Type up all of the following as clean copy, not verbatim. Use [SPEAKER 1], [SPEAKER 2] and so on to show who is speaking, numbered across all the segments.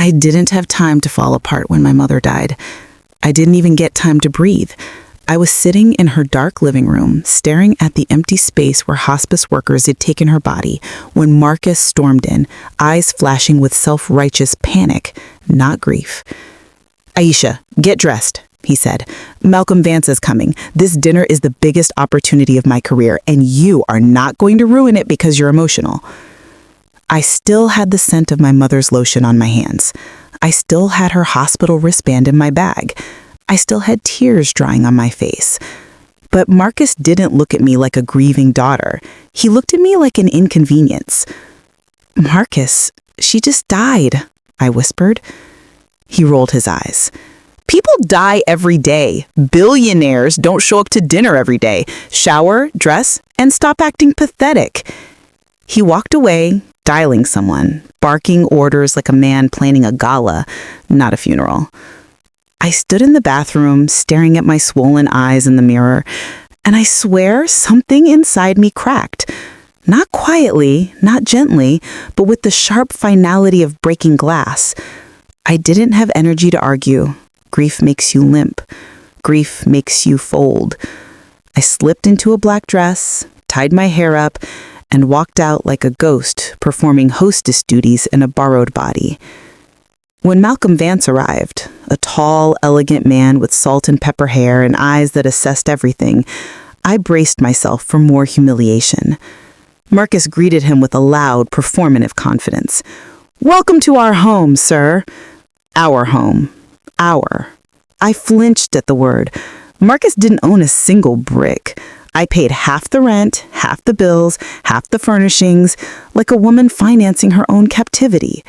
[SPEAKER 1] I didn't have time to fall apart when my mother died. I didn't even get time to breathe. I was sitting in her dark living room, staring at the empty space where hospice workers had taken her body, when Marcus stormed in, eyes flashing with self-righteous panic, not grief. "Aisha, get dressed," he said. "Malcolm Vance is coming. This dinner is the biggest opportunity of my career, and you are not going to ruin it because you're emotional." I still had the scent of my mother's lotion on my hands. I still had her hospital wristband in my bag. I still had tears drying on my face. But Marcus didn't look at me like a grieving daughter. He looked at me like an inconvenience. "Marcus, she just died," I whispered. He rolled his eyes. "People die every day. Billionaires don't show up to dinner every day. Shower, dress, and stop acting pathetic." He walked away, dialing someone, barking orders like a man planning a gala, not a funeral. I stood in the bathroom, staring at my swollen eyes in the mirror, and I swear something inside me cracked. Not quietly, not gently, but with the sharp finality of breaking glass. I didn't have energy to argue. Grief makes you limp. Grief makes you fold. I slipped into a black dress, tied my hair up, and walked out like a ghost performing hostess duties in a borrowed body. When Malcolm Vance arrived, a tall, elegant man with salt and pepper hair and eyes that assessed everything, I braced myself for more humiliation. Marcus greeted him with a loud, performative confidence. "Welcome to our home, sir." Our home. Our. I flinched at the word. Marcus didn't own a single brick. I paid half the rent, half the bills, half the furnishings, like a woman financing her own captivity.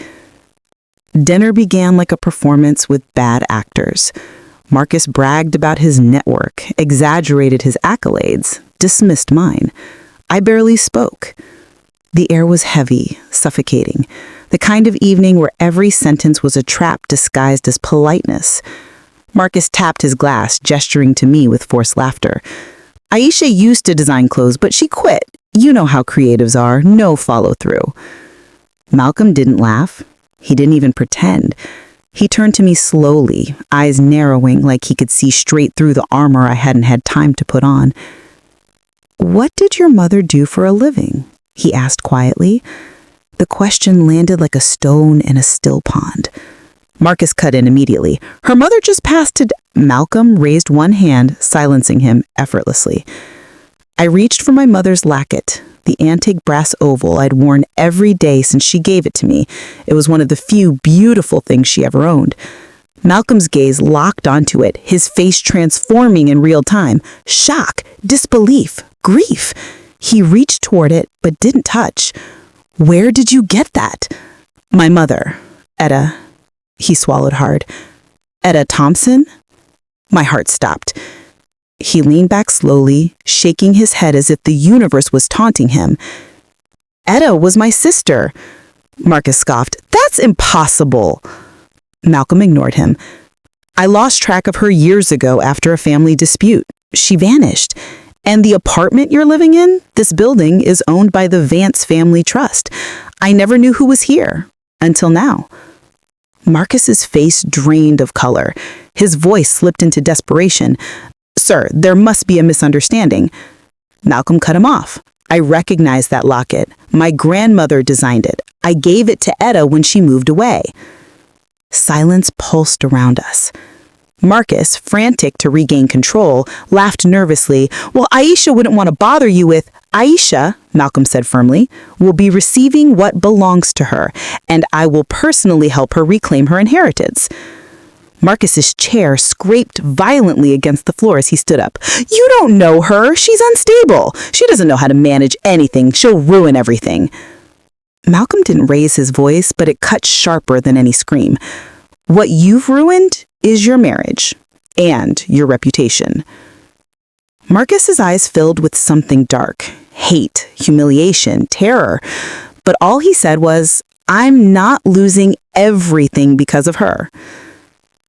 [SPEAKER 1] Dinner began like a performance with bad actors. Marcus bragged about his network, exaggerated his accolades, dismissed mine. I barely spoke. The air was heavy, suffocating, the kind of evening where every sentence was a trap disguised as politeness. Marcus tapped his glass, gesturing to me with forced laughter. "Aisha used to design clothes, but she quit. You know how creatives are, no follow-through." Malcolm didn't laugh. He didn't even pretend. He turned to me slowly, eyes narrowing like he could see straight through the armor I hadn't had time to put on. "What did your mother do for a living?" he asked quietly. The question landed like a stone in a still pond. Marcus cut in immediately. "Her mother just passed to..." Malcolm raised one hand, silencing him effortlessly. I reached for my mother's lacket, the antique brass oval I'd worn every day since she gave it to me. It was one of the few beautiful things she ever owned. Malcolm's gaze locked onto it, his face transforming in real time. Shock, disbelief, grief. He reached toward it, but didn't touch. "Where did you get that?" "My mother, Etta." He swallowed hard. "Etta Thompson?" My heart stopped. He leaned back slowly, shaking his head as if the universe was taunting him. "Etta was my sister." Marcus scoffed. "That's impossible." Malcolm ignored him. "I lost track of her years ago after a family dispute. She vanished. And the apartment you're living in, this building, is owned by the Vance Family Trust. I never knew who was here. Until now." Marcus's face drained of color. His voice slipped into desperation. "Sir, there must be a misunderstanding." Malcolm cut him off. "I recognize that locket. My grandmother designed it. I gave it to Etta when she moved away." Silence pulsed around us. Marcus, frantic to regain control, laughed nervously. "Well, Aisha wouldn't want to bother you with..." "Aisha," Malcolm said firmly, "will be receiving what belongs to her, and I will personally help her reclaim her inheritance." Marcus's chair scraped violently against the floor as he stood up. "You don't know her. She's unstable. She doesn't know how to manage anything. She'll ruin everything." Malcolm didn't raise his voice, but it cut sharper than any scream. "What you've ruined is your marriage and your reputation." Marcus's eyes filled with something dark, hate, humiliation, terror. But all he said was, "I'm not losing everything because of her."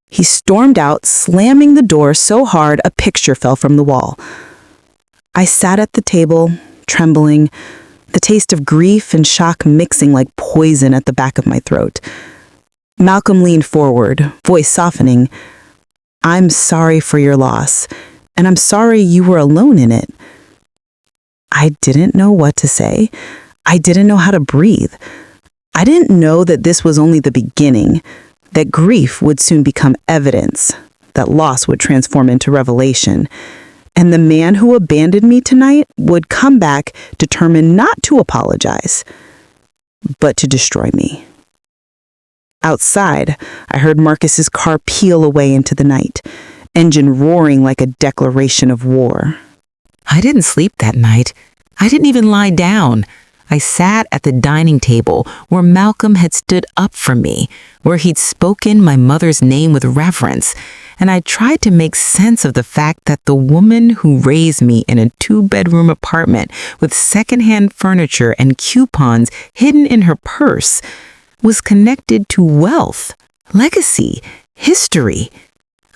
[SPEAKER 1] He stormed out, slamming the door so hard a picture fell from the wall. I sat at the table, trembling, the taste of grief and shock mixing like poison at the back of my throat. Malcolm leaned forward, voice softening. I'm sorry for your loss, and I'm sorry you were alone in it. I didn't know what to say. I didn't know how to breathe. I didn't know that this was only the beginning, that grief would soon become evidence, that loss would transform into revelation, and the man who abandoned me tonight would come back determined not to apologize, but to destroy me. Outside, I heard Marcus's car peel away into the night, engine roaring like a declaration of war.
[SPEAKER 2] I didn't sleep that night. I didn't even lie down. I sat at the dining table where Malcolm had stood up for me, where he'd spoken my mother's name with reverence, and I tried to make sense of the fact that the woman who raised me in a 2-bedroom apartment with secondhand furniture and coupons hidden in her purse was connected to wealth, legacy, history.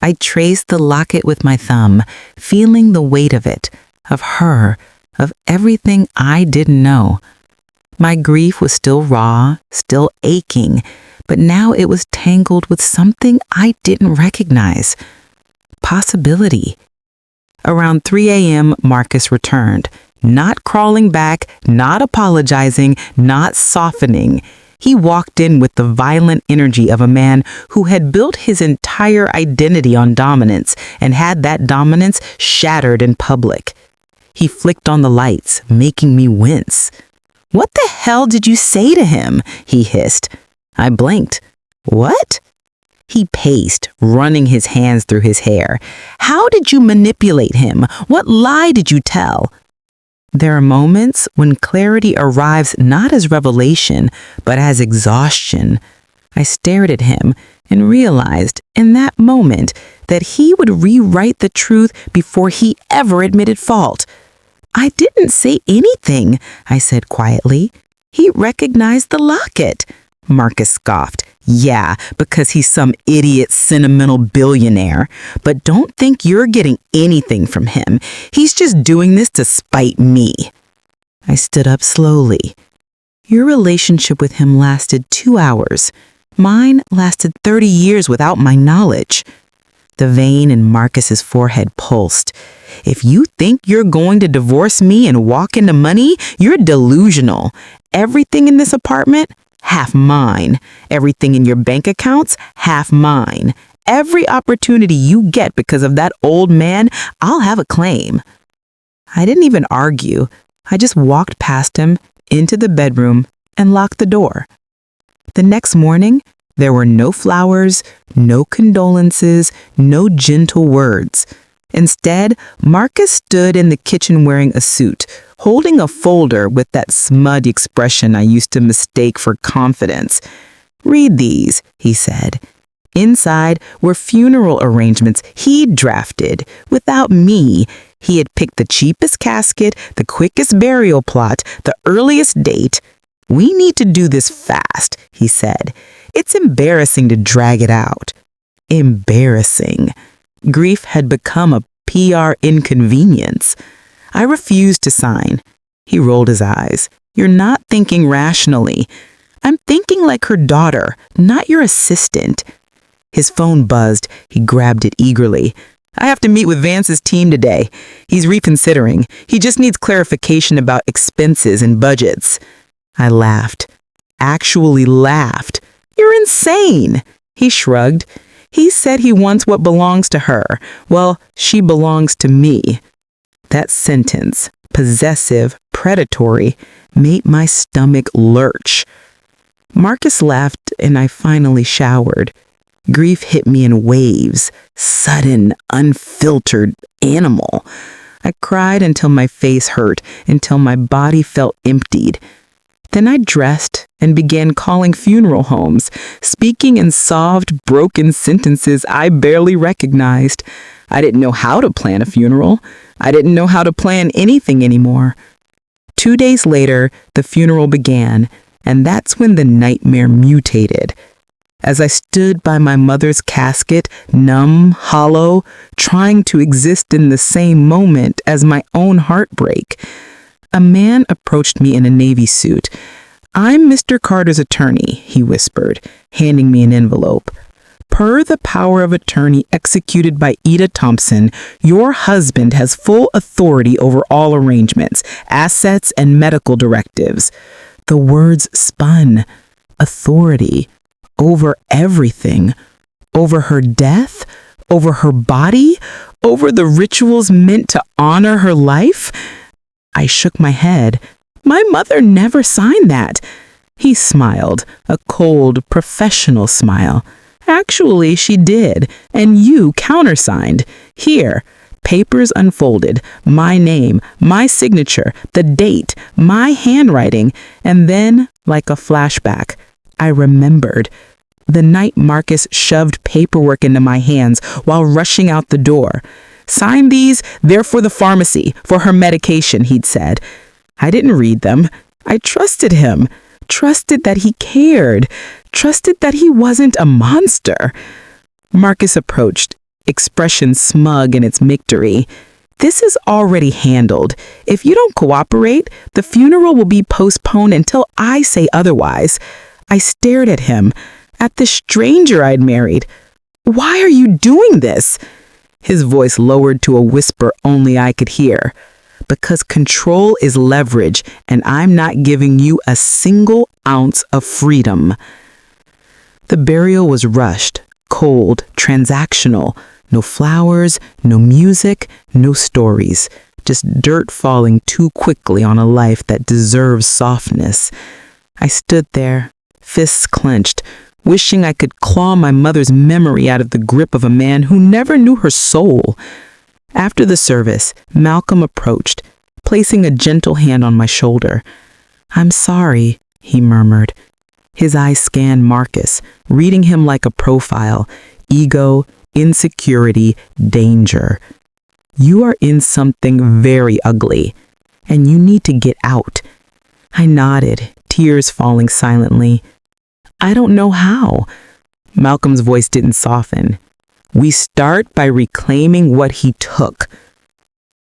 [SPEAKER 2] I traced the locket with my thumb, feeling the weight of it, of her, of everything I didn't know. My grief was still raw, still aching, but now it was tangled with something I didn't recognize. Possibility. Around 3 a.m., Marcus returned, not crawling back, not apologizing, not softening. He walked in with the violent energy of a man who had built his entire identity on dominance and had that dominance shattered in public. He flicked on the lights, making me wince. "What the hell did you say to him?" he hissed. I blinked. "What?" He paced, running his hands through his hair. "How did you manipulate him? What lie did you tell?" There are moments when clarity arrives not as revelation, but as exhaustion. I stared at him and realized in that moment that he would rewrite the truth before he ever admitted fault. "I didn't say anything," I said quietly. "He recognized the locket." Marcus scoffed. "Yeah, because he's some idiot sentimental billionaire. But don't think you're getting anything from him. He's just doing this to spite me." I stood up slowly. "Your relationship with him lasted 2 hours. Mine lasted 30 years without my knowledge." The vein in Marcus's forehead pulsed. "If you think you're going to divorce me and walk into money, you're delusional. Everything in this apartment, half mine. Everything in your bank accounts, half mine. Every opportunity you get because of that old man, I'll have a claim." I didn't even argue. I just walked past him into the bedroom and locked the door. The next morning, there were no flowers, no condolences, no gentle words. Instead, Marcus stood in the kitchen wearing a suit, holding a folder with that smug expression I used to mistake for confidence. "Read these," he said. Inside were funeral arrangements he'd drafted. Without me, he had picked the cheapest casket, the quickest burial plot, the earliest date. "We need to do this fast," he said. "It's embarrassing to drag it out." Embarrassing. Grief had become a PR inconvenience. I refused to sign. He rolled his eyes. "You're not thinking rationally." "I'm thinking like her daughter, not your assistant." His phone buzzed. He grabbed it eagerly. "I have to meet with Vance's team today. He's reconsidering. He just needs clarification about expenses and budgets." I laughed. Actually laughed. "You're insane." He shrugged. "He said he wants what belongs to her. Well, she belongs to me." That sentence, possessive, predatory, made my stomach lurch. Marcus left and I finally showered. Grief hit me in waves, sudden, unfiltered, animal. I cried until my face hurt, until my body felt emptied. Then I dressed and began calling funeral homes, speaking in soft, broken sentences I barely recognized. I didn't know how to plan a funeral. I didn't know how to plan anything anymore. 2 days later, the funeral began, and that's when the nightmare mutated. As I stood by my mother's casket, numb, hollow, trying to exist in the same moment as my own heartbreak, a man approached me in a navy suit.
[SPEAKER 1] I'm Mr. Carter's attorney, he whispered, handing me an envelope. Per the power of attorney executed by Ida Thompson, your husband has full authority over all arrangements, assets, and medical directives. The words spun. Authority. Over everything. Over her death? Over her body? Over the rituals meant to honor her life? I shook my head. My mother never signed that. He smiled, a cold, professional smile. Actually, she did, and you countersigned. Here, papers unfolded, my name, my signature, the date, my handwriting, and then, like a flashback, I remembered. The night Marcus shoved paperwork into my hands while rushing out the door. Sign these, they're for the pharmacy, for her medication, he'd said. I didn't read them. I trusted him. Trusted that he cared. Trusted that he wasn't a monster. Marcus approached, expression smug in its victory. This is already handled. If you don't cooperate, the funeral will be postponed until I say otherwise. I stared at him, at the stranger I'd married. Why are you doing this? His voice lowered to a whisper only I could hear. Because control is leverage, and I'm not giving you a single ounce of freedom. The burial was rushed, cold, transactional. No flowers, no music, no stories. Just dirt falling too quickly on a life that deserves softness. I stood there, fists clenched, wishing I could claw my mother's memory out of the grip of a man who never knew her soul. After the service, Malcolm approached, placing a gentle hand on my shoulder. I'm sorry, he murmured. His eyes scanned Marcus, reading him like a profile. Ego, insecurity, danger. You are in something very ugly, and you need to get out. I nodded, tears falling silently. I don't know how. Malcolm's voice didn't soften. We start by reclaiming what he took.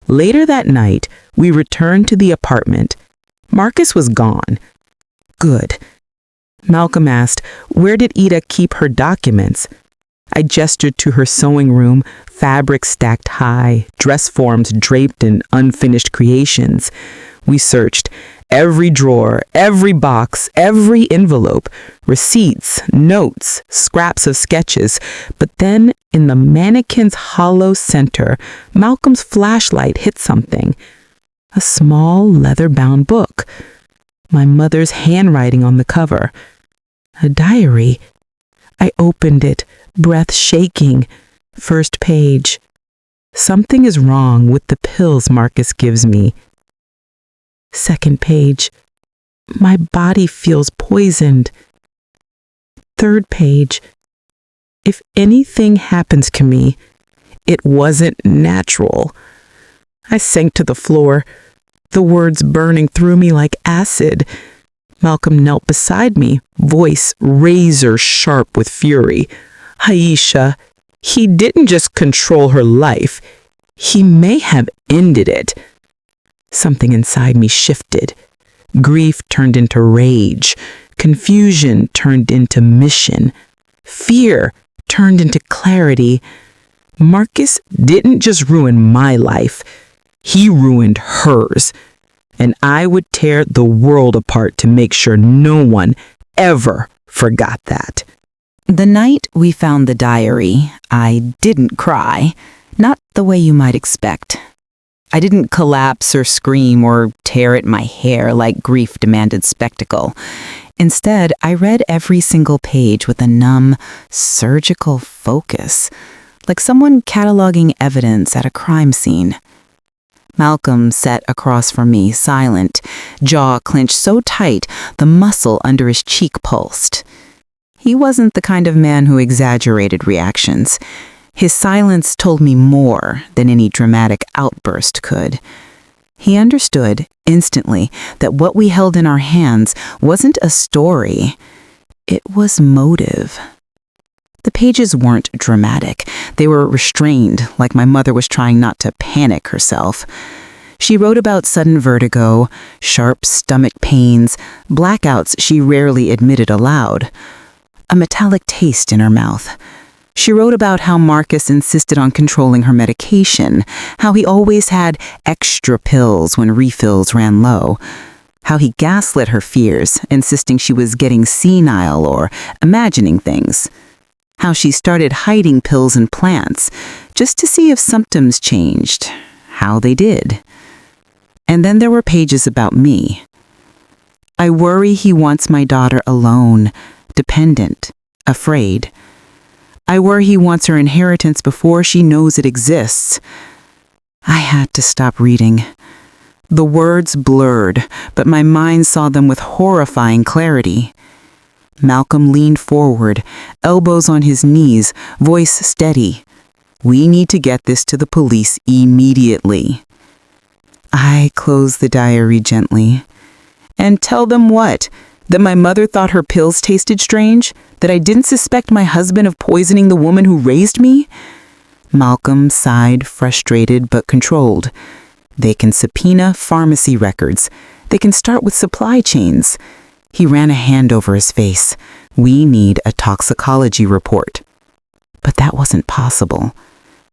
[SPEAKER 1] Later that night, we returned to the apartment. Marcus was gone. Good. Malcolm asked, where did Ida keep her documents? I gestured to her sewing room, fabric stacked high, dress forms draped in unfinished creations. We searched every drawer, every box, every envelope, receipts, notes, scraps of sketches. But then, in the mannequin's hollow center, Malcolm's flashlight hit something. A small leather-bound book. My mother's handwriting on the cover. A diary. I opened it, breath shaking. First page. Something is wrong with the pills Marcus gives me. Second page. My body feels poisoned. Third page. If anything happens to me, it wasn't natural. I sank to the floor, the words burning through me like acid. Malcolm knelt beside me, voice razor sharp with fury. Aisha, he didn't just control her life. He may have ended it. Something inside me shifted. Grief turned into rage. Confusion turned into mission. Fear turned into clarity. Marcus didn't just ruin my life. He ruined hers. And I would tear the world apart to make sure no one ever forgot that.
[SPEAKER 2] The night we found the diary, I didn't cry. Not the way you might expect. I didn't collapse or scream or tear at my hair like grief demanded spectacle. Instead, I read every single page with a numb, surgical focus, like someone cataloging evidence at a crime scene. Malcolm sat across from me, silent, jaw clenched so tight the muscle under his cheek pulsed. He wasn't the kind of man who exaggerated reactions. His silence told me more than any dramatic outburst could. He understood instantly that what we held in our hands wasn't a story. It was motive. The pages weren't dramatic. They were restrained, like my mother was trying not to panic herself.
[SPEAKER 1] She wrote about sudden vertigo, sharp stomach pains, blackouts she rarely admitted aloud, a metallic taste in her mouth. She wrote about how Marcus insisted on controlling her medication, how he always had extra pills when refills ran low, how he gaslit her fears, insisting she was getting senile or imagining things, how she started hiding pills and plants just to see if symptoms changed, how they did. And then there were pages about me. I worry he wants my daughter alone, dependent, afraid. I worry he wants her inheritance before she knows it exists. I had to stop reading. The words blurred, but my mind saw them with horrifying clarity. Malcolm leaned forward, elbows on his knees, voice steady. We need to get this to the police immediately. I closed the diary gently. And tell them what? That my mother thought her pills tasted strange? That I didn't suspect my husband of poisoning the woman who raised me? Malcolm sighed, frustrated but controlled. They can subpoena pharmacy records. They can start with supply chains. He ran a hand over his face. We need a toxicology report. But that wasn't possible.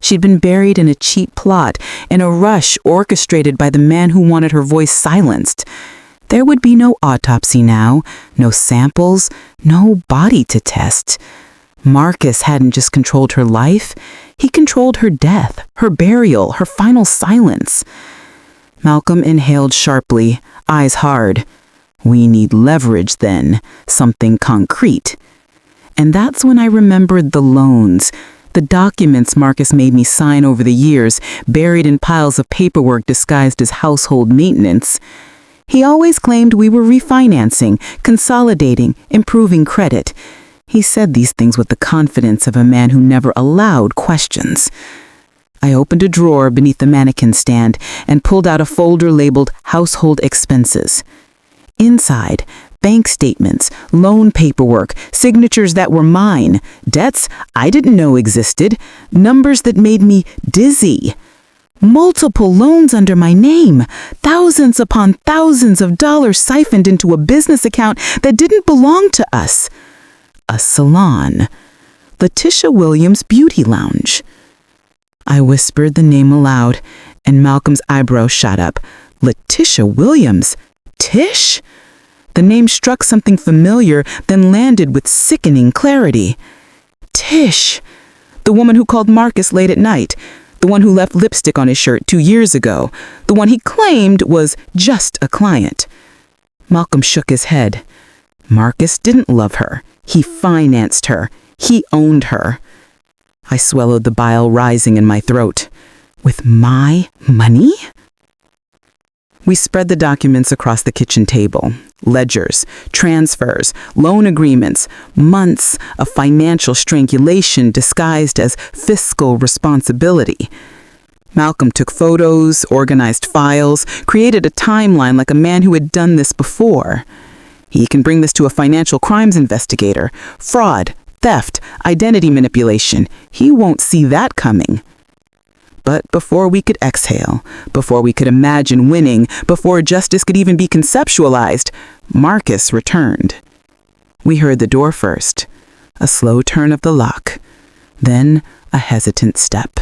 [SPEAKER 1] She'd been buried in a cheap plot, in a rush orchestrated by the man who wanted her voice silenced. There would be no autopsy now, no samples, no body to test. Marcus hadn't just controlled her life, he controlled her death, her burial, her final silence. Malcolm inhaled sharply, eyes hard. We need leverage then, something concrete. And that's when I remembered the loans, the documents Marcus made me sign over the years, buried in piles of paperwork disguised as household maintenance. He always claimed we were refinancing, consolidating, improving credit. He said these things with the confidence of a man who never allowed questions. I opened a drawer beneath the mannequin stand and pulled out a folder labeled Household Expenses. Inside, bank statements, loan paperwork, signatures that were mine, debts I didn't know existed, numbers that made me dizzy. Multiple loans under my name, thousands upon thousands of dollars siphoned into a business account that didn't belong to us. A salon. Letitia Williams Beauty Lounge. I whispered the name aloud, and Malcolm's eyebrow shot up. Letitia Williams? Tish? The name struck something familiar, then landed with sickening clarity. Tish. The woman who called Marcus late at night. The one who left lipstick on his shirt 2 years ago. The one he claimed was just a client. Malcolm shook his head. Marcus didn't love her. He financed her. He owned her. I swallowed the bile rising in my throat. With my money? We spread the documents across the kitchen table. Ledgers, transfers, loan agreements, months of financial strangulation disguised as fiscal responsibility. Malcolm took photos, organized files, created a timeline like a man who had done this before. He can bring this to a financial crimes investigator. Fraud, theft, identity manipulation. He won't see that coming. But before we could exhale, before we could imagine winning, before justice could even be conceptualized, Marcus returned. We heard the door first, a slow turn of the lock, then a hesitant step.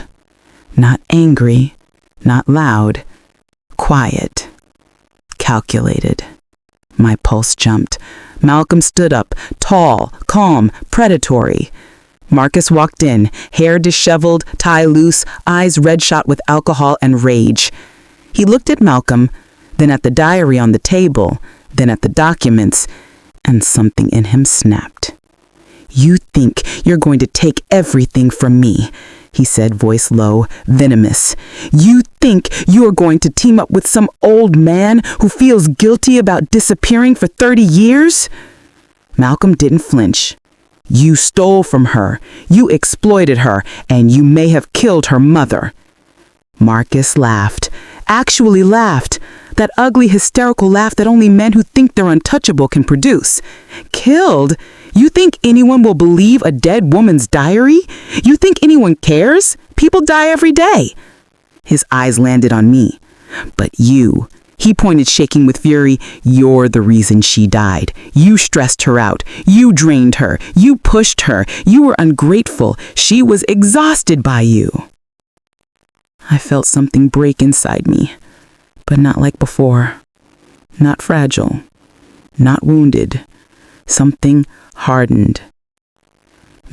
[SPEAKER 1] Not angry, not loud, quiet, calculated. My pulse jumped. Malcolm stood up, tall, calm, predatory. Marcus walked in, hair disheveled, tie loose, eyes red-shot with alcohol and rage. He looked at Malcolm, then at the diary on the table, then at the documents, and something in him snapped. You think you're going to take everything from me, he said, voice low, venomous. You think you're going to team up with some old man who feels guilty about disappearing for 30 years? Malcolm didn't flinch. You stole from her, you exploited her, and you may have killed her mother. Marcus laughed, actually laughed, that ugly hysterical laugh that only men who think they're untouchable can produce. Killed? You think anyone will believe a dead woman's diary? You think anyone cares? People die every day. His eyes landed on me. But you, he pointed, shaking with fury, you're the reason she died. You stressed her out. You drained her. You pushed her. You were ungrateful. She was exhausted by you. I felt something break inside me, but not like before. Not fragile. Not wounded. Something hardened.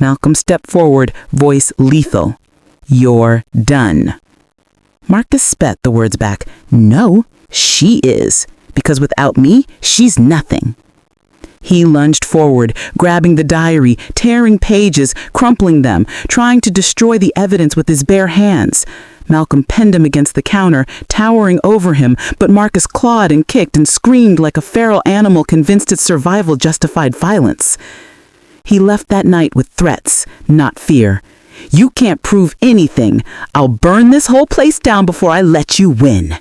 [SPEAKER 1] Malcolm stepped forward, voice lethal. You're done. Marcus spat the words back. No, she is, because without me, she's nothing. He lunged forward, grabbing the diary, tearing pages, crumpling them, trying to destroy the evidence with his bare hands. Malcolm pinned him against the counter, towering over him, but Marcus clawed and kicked and screamed like a feral animal convinced its survival justified violence. He left that night with threats, not fear. You can't prove anything. I'll burn this whole place down before I let you win.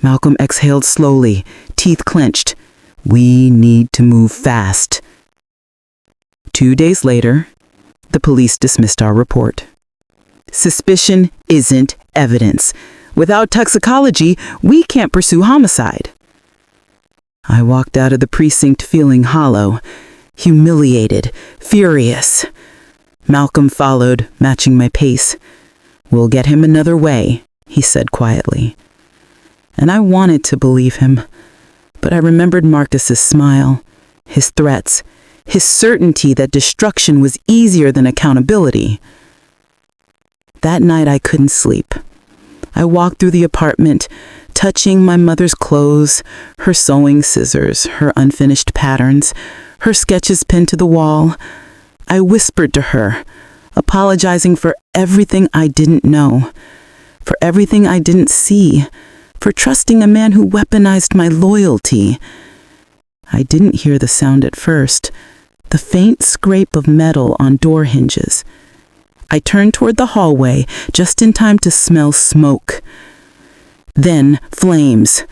[SPEAKER 1] Malcolm exhaled slowly, teeth clenched. We need to move fast. 2 days later, the police dismissed our report. Suspicion isn't evidence. Without toxicology, we can't pursue homicide. I walked out of the precinct feeling hollow, humiliated, furious. Malcolm followed, matching my pace. We'll get him another way, he said quietly. And I wanted to believe him, but I remembered Marcus's smile, his threats, his certainty that destruction was easier than accountability. That night I couldn't sleep. I walked through the apartment, touching my mother's clothes, her sewing scissors, her unfinished patterns, her sketches pinned to the wall. I whispered to her, apologizing for everything I didn't know, for everything I didn't see, for trusting a man who weaponized my loyalty. I didn't hear the sound at first, the faint scrape of metal on door hinges. I turned toward the hallway, just in time to smell smoke. Then flames.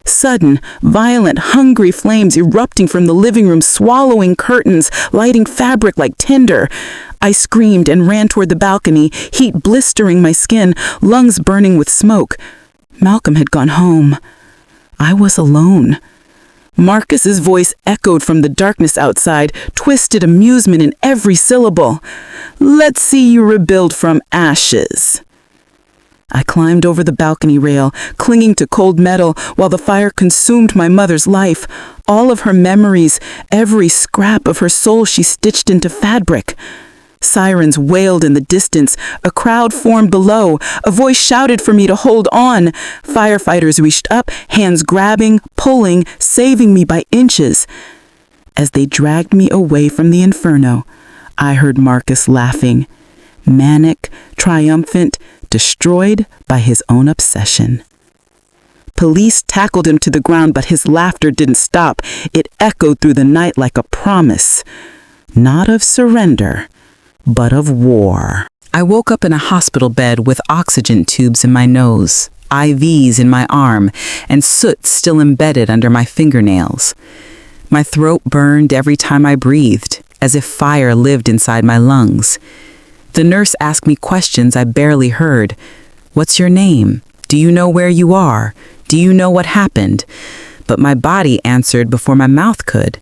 [SPEAKER 1] Sudden, violent, hungry flames erupting from the living room, swallowing curtains, lighting fabric like tinder. I screamed and ran toward the balcony, heat blistering my skin, lungs burning with smoke. Malcolm had gone home. I was alone. Marcus's voice echoed from the darkness outside, twisted amusement in every syllable. Let's see you rebuild from ashes. I climbed over the balcony rail, clinging to cold metal while the fire consumed my mother's life, all of her memories, every scrap of her soul she stitched into fabric. Sirens wailed in the distance. A crowd formed below. A voice shouted for me to hold on. Firefighters reached up, hands grabbing, pulling, saving me by inches. As they dragged me away from the inferno, I heard Marcus laughing, manic, triumphant, destroyed by his own obsession. Police tackled him to the ground, but his laughter didn't stop. It echoed through the night like a promise, not of surrender, but of war. I woke up in a hospital bed with oxygen tubes in my nose, IVs in my arm, and soot still embedded under my fingernails. My throat burned every time I breathed, as if fire lived inside my lungs. The nurse asked me questions I barely heard. What's your name? Do you know where you are? Do you know what happened? But my body answered before my mouth could.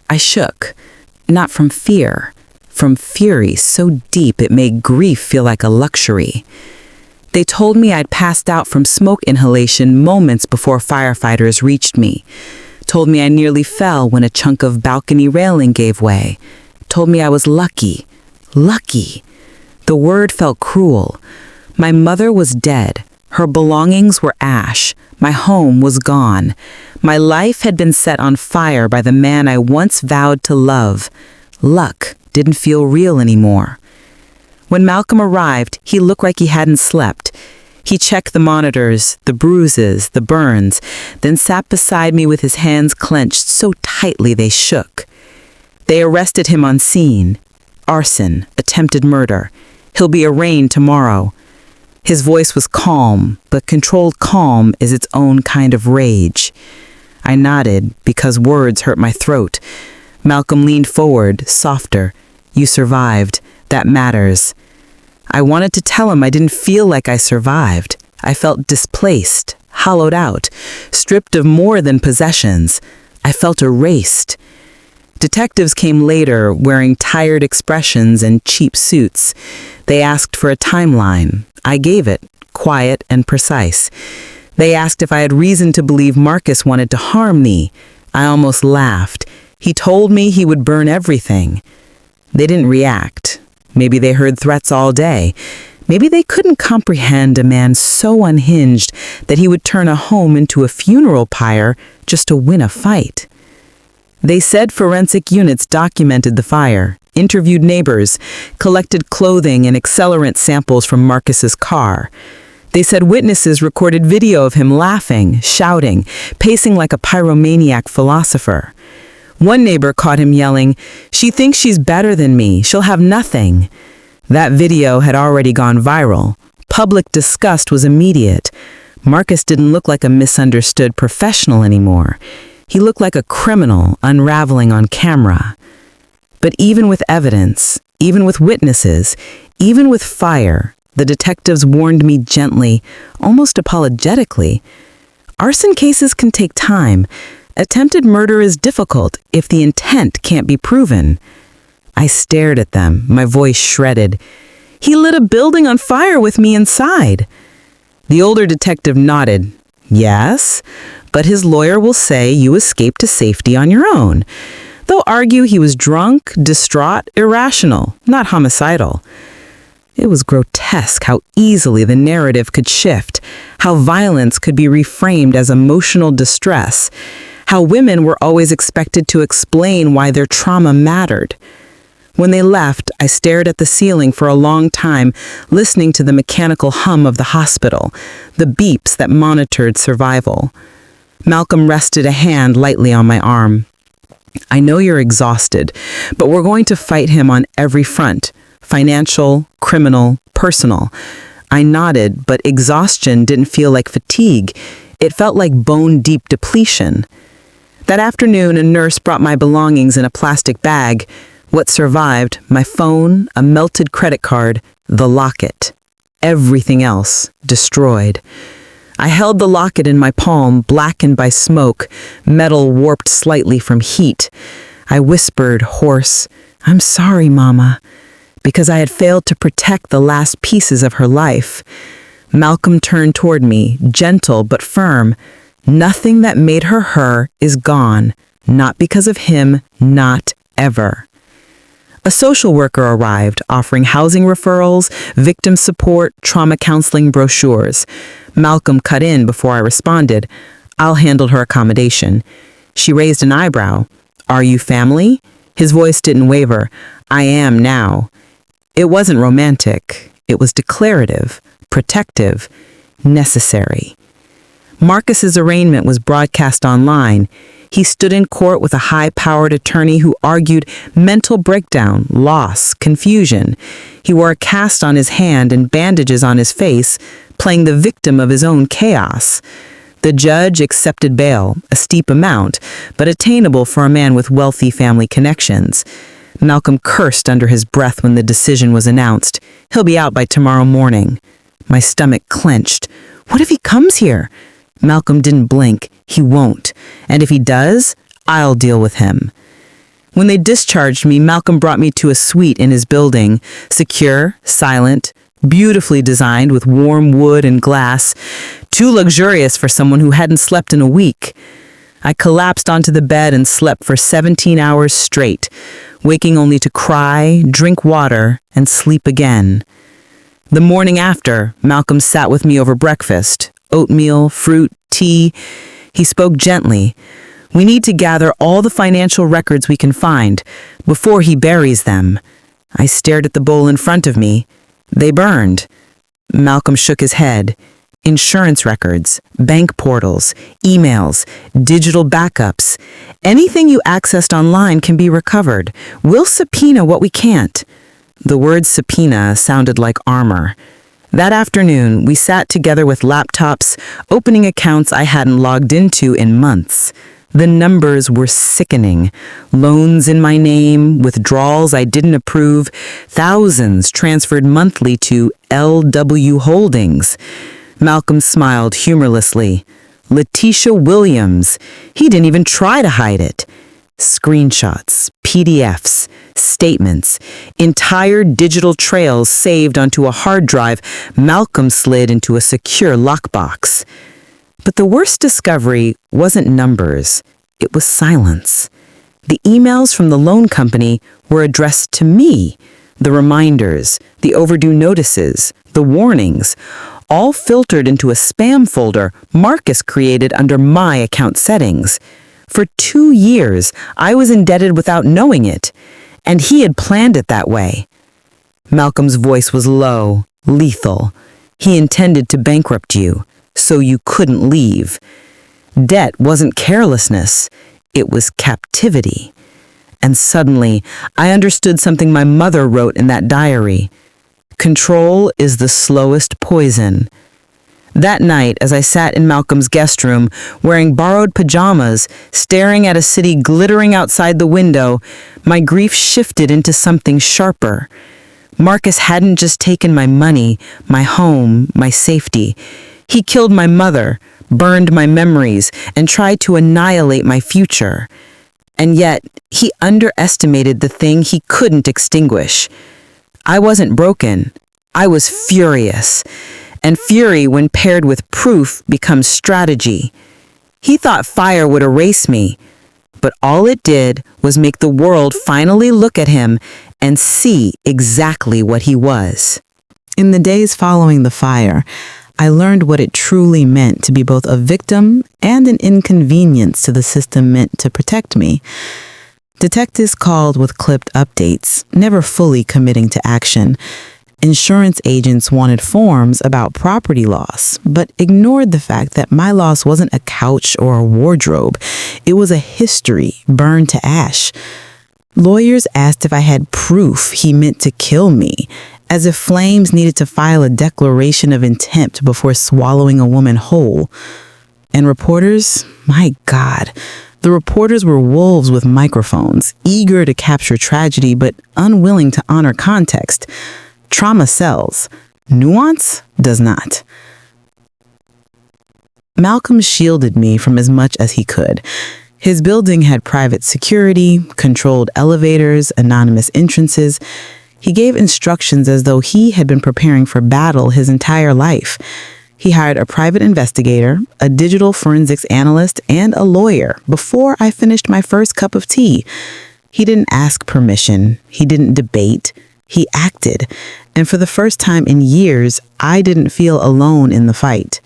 [SPEAKER 1] I shook, not from fear, from fury so deep it made grief feel like a luxury. They told me I'd passed out from smoke inhalation moments before firefighters reached me. Told me I nearly fell when a chunk of balcony railing gave way. Told me I was lucky. Lucky. The word felt cruel. My mother was dead. Her belongings were ash. My home was gone. My life had been set on fire by the man I once vowed to love. Luck didn't feel real anymore. When Malcolm arrived, he looked like he hadn't slept. He checked the monitors, the bruises, the burns, then sat beside me with his hands clenched so tightly they shook. They arrested him on scene. Arson, attempted murder. He'll be arraigned tomorrow. His voice was calm, but controlled calm is its own kind of rage. I nodded because words hurt my throat. Malcolm leaned forward, softer. You survived. That matters. I wanted to tell him I didn't feel like I survived, I felt displaced, hollowed out, stripped of more than possessions. I felt erased. Detectives came later, wearing tired expressions and cheap suits. They asked for a timeline. I gave it, quiet and precise. They asked if I had reason to believe Marcus wanted to harm me. I almost laughed. He told me he would burn everything. They didn't react. Maybe they heard threats all day. Maybe they couldn't comprehend a man so unhinged that he would turn a home into a funeral pyre just to win a fight. They said forensic units documented the fire, interviewed neighbors, collected clothing and accelerant samples from Marcus's car. They said witnesses recorded video of him laughing, shouting, pacing like a pyromaniac philosopher. One neighbor caught him yelling, "She thinks she's better than me. She'll have nothing." That video had already gone viral. Public disgust was immediate. Marcus didn't look like a misunderstood professional anymore. He looked like a criminal unraveling on camera. But even with evidence, even with witnesses, even with fire, the detectives warned me gently, almost apologetically. Arson cases can take time. Attempted murder is difficult if the intent can't be proven. I stared at them, my voice shredded. He lit a building on fire with me inside. The older detective nodded. Yes, but his lawyer will say you escaped to safety on your own. They'll argue he was drunk, distraught, irrational, not homicidal. It was grotesque how easily the narrative could shift, how violence could be reframed as emotional distress, how women were always expected to explain why their trauma mattered. When they left, I stared at the ceiling for a long time, listening to the mechanical hum of the hospital, the beeps that monitored survival. Malcolm rested a hand lightly on my arm. I know you're exhausted, but we're going to fight him on every front, financial, criminal, personal. I nodded, but exhaustion didn't feel like fatigue. It felt like bone-deep depletion. That afternoon, a nurse brought my belongings in a plastic bag. What survived, my phone, a melted credit card, the locket. Everything else, destroyed. I held the locket in my palm, blackened by smoke, metal warped slightly from heat. I whispered, hoarse, "I'm sorry, Mama," because I had failed to protect the last pieces of her life. Malcolm turned toward me, gentle but firm. Nothing that made her her is gone. Not because of him, not ever. A social worker arrived, offering housing referrals, victim support, trauma counseling brochures. Malcolm cut in before I responded. "I'll handle her accommodation." She raised an eyebrow. "Are you family?" His voice didn't waver. "I am now." It wasn't romantic. It was declarative, protective, necessary. Marcus's arraignment was broadcast online. He stood in court with a high-powered attorney who argued mental breakdown, loss, confusion. He wore a cast on his hand and bandages on his face, playing the victim of his own chaos. The judge accepted bail, a steep amount, but attainable for a man with wealthy family connections. Malcolm cursed under his breath when the decision was announced. "He'll be out by tomorrow morning." My stomach clenched. What if he comes here? Malcolm didn't blink. He won't. And if he does, I'll deal with him. When they discharged me, Malcolm brought me to a suite in his building, secure, silent, beautifully designed with warm wood and glass, too luxurious for someone who hadn't slept in a week. I collapsed onto the bed and slept for 17 hours straight, waking only to cry, drink water, and sleep again. The morning after, Malcolm sat with me over breakfast, oatmeal, fruit, tea. He spoke gently. "We need to gather all the financial records we can find before he buries them." I stared at the bowl in front of me. They burned. Malcolm shook his head. Insurance records, bank portals, emails, digital backups. Anything you accessed online can be recovered. We'll subpoena what we can't. The word subpoena sounded like armor. That afternoon, we sat together with laptops, opening accounts I hadn't logged into in months. The numbers were sickening. Loans in my name, withdrawals I didn't approve, thousands transferred monthly to LW Holdings. Malcolm smiled humorlessly. Letitia Williams. He didn't even try to hide it. Screenshots, PDFs, statements, entire digital trails saved onto a hard drive Malcolm slid into a secure lockbox. But the worst discovery wasn't numbers, it was silence. The emails from the loan company were addressed to me. The reminders, the overdue notices, the warnings, all filtered into a spam folder Marcus created under my account settings. For 2 years, I was indebted without knowing it, and he had planned it that way. Malcolm's voice was low, lethal. He intended to bankrupt you, so you couldn't leave. Debt wasn't carelessness, it was captivity. And suddenly, I understood something my mother wrote in that diary. Control is the slowest poison. That night, as I sat in Malcolm's guest room, wearing borrowed pajamas, staring at a city glittering outside the window, my grief shifted into something sharper. Marcus hadn't just taken my money, my home, my safety. He killed my mother, burned my memories, and tried to annihilate my future. And yet, he underestimated the thing he couldn't extinguish. I wasn't broken. I was furious. And fury, when paired with proof, becomes strategy. He thought fire would erase me, but all it did was make the world finally look at him and see exactly what he was. In the days following the fire, I learned what it truly meant to be both a victim and an inconvenience to the system meant to protect me. Detectives called with clipped updates, never fully committing to action. Insurance agents wanted forms about property loss, but ignored the fact that my loss wasn't a couch or a wardrobe. It was a history burned to ash. Lawyers asked if I had proof he meant to kill me, as if Flames needed to file a declaration of intent before swallowing a woman whole. And reporters, my God, the reporters were wolves with microphones, eager to capture tragedy but unwilling to honor context. Trauma sells. Nuance does not. Malcolm shielded me from as much as he could. His building had private security, controlled elevators, anonymous entrances. He gave instructions as though he had been preparing for battle his entire life. He hired a private investigator, a digital forensics analyst, and a lawyer before I finished my first cup of tea. He didn't ask permission. He didn't debate. He acted. And for the first time in years, I didn't feel alone in the fight.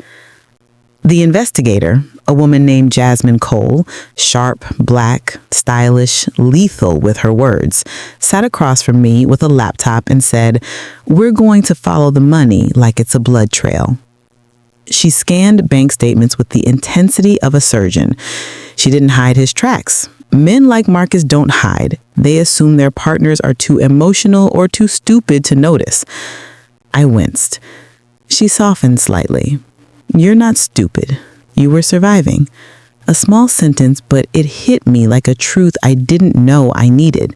[SPEAKER 1] The investigator, a woman named Jasmine Cole, sharp, black, stylish, lethal with her words, sat across from me with a laptop and said, "We're going to follow the money like it's a blood trail." She scanned bank statements with the intensity of a surgeon. She didn't hide his tracks. Men like Marcus don't hide. They assume their partners are too emotional or too stupid to notice. I winced. She softened slightly. "You're not stupid. You were surviving." A small sentence, but it hit me like a truth I didn't know I needed.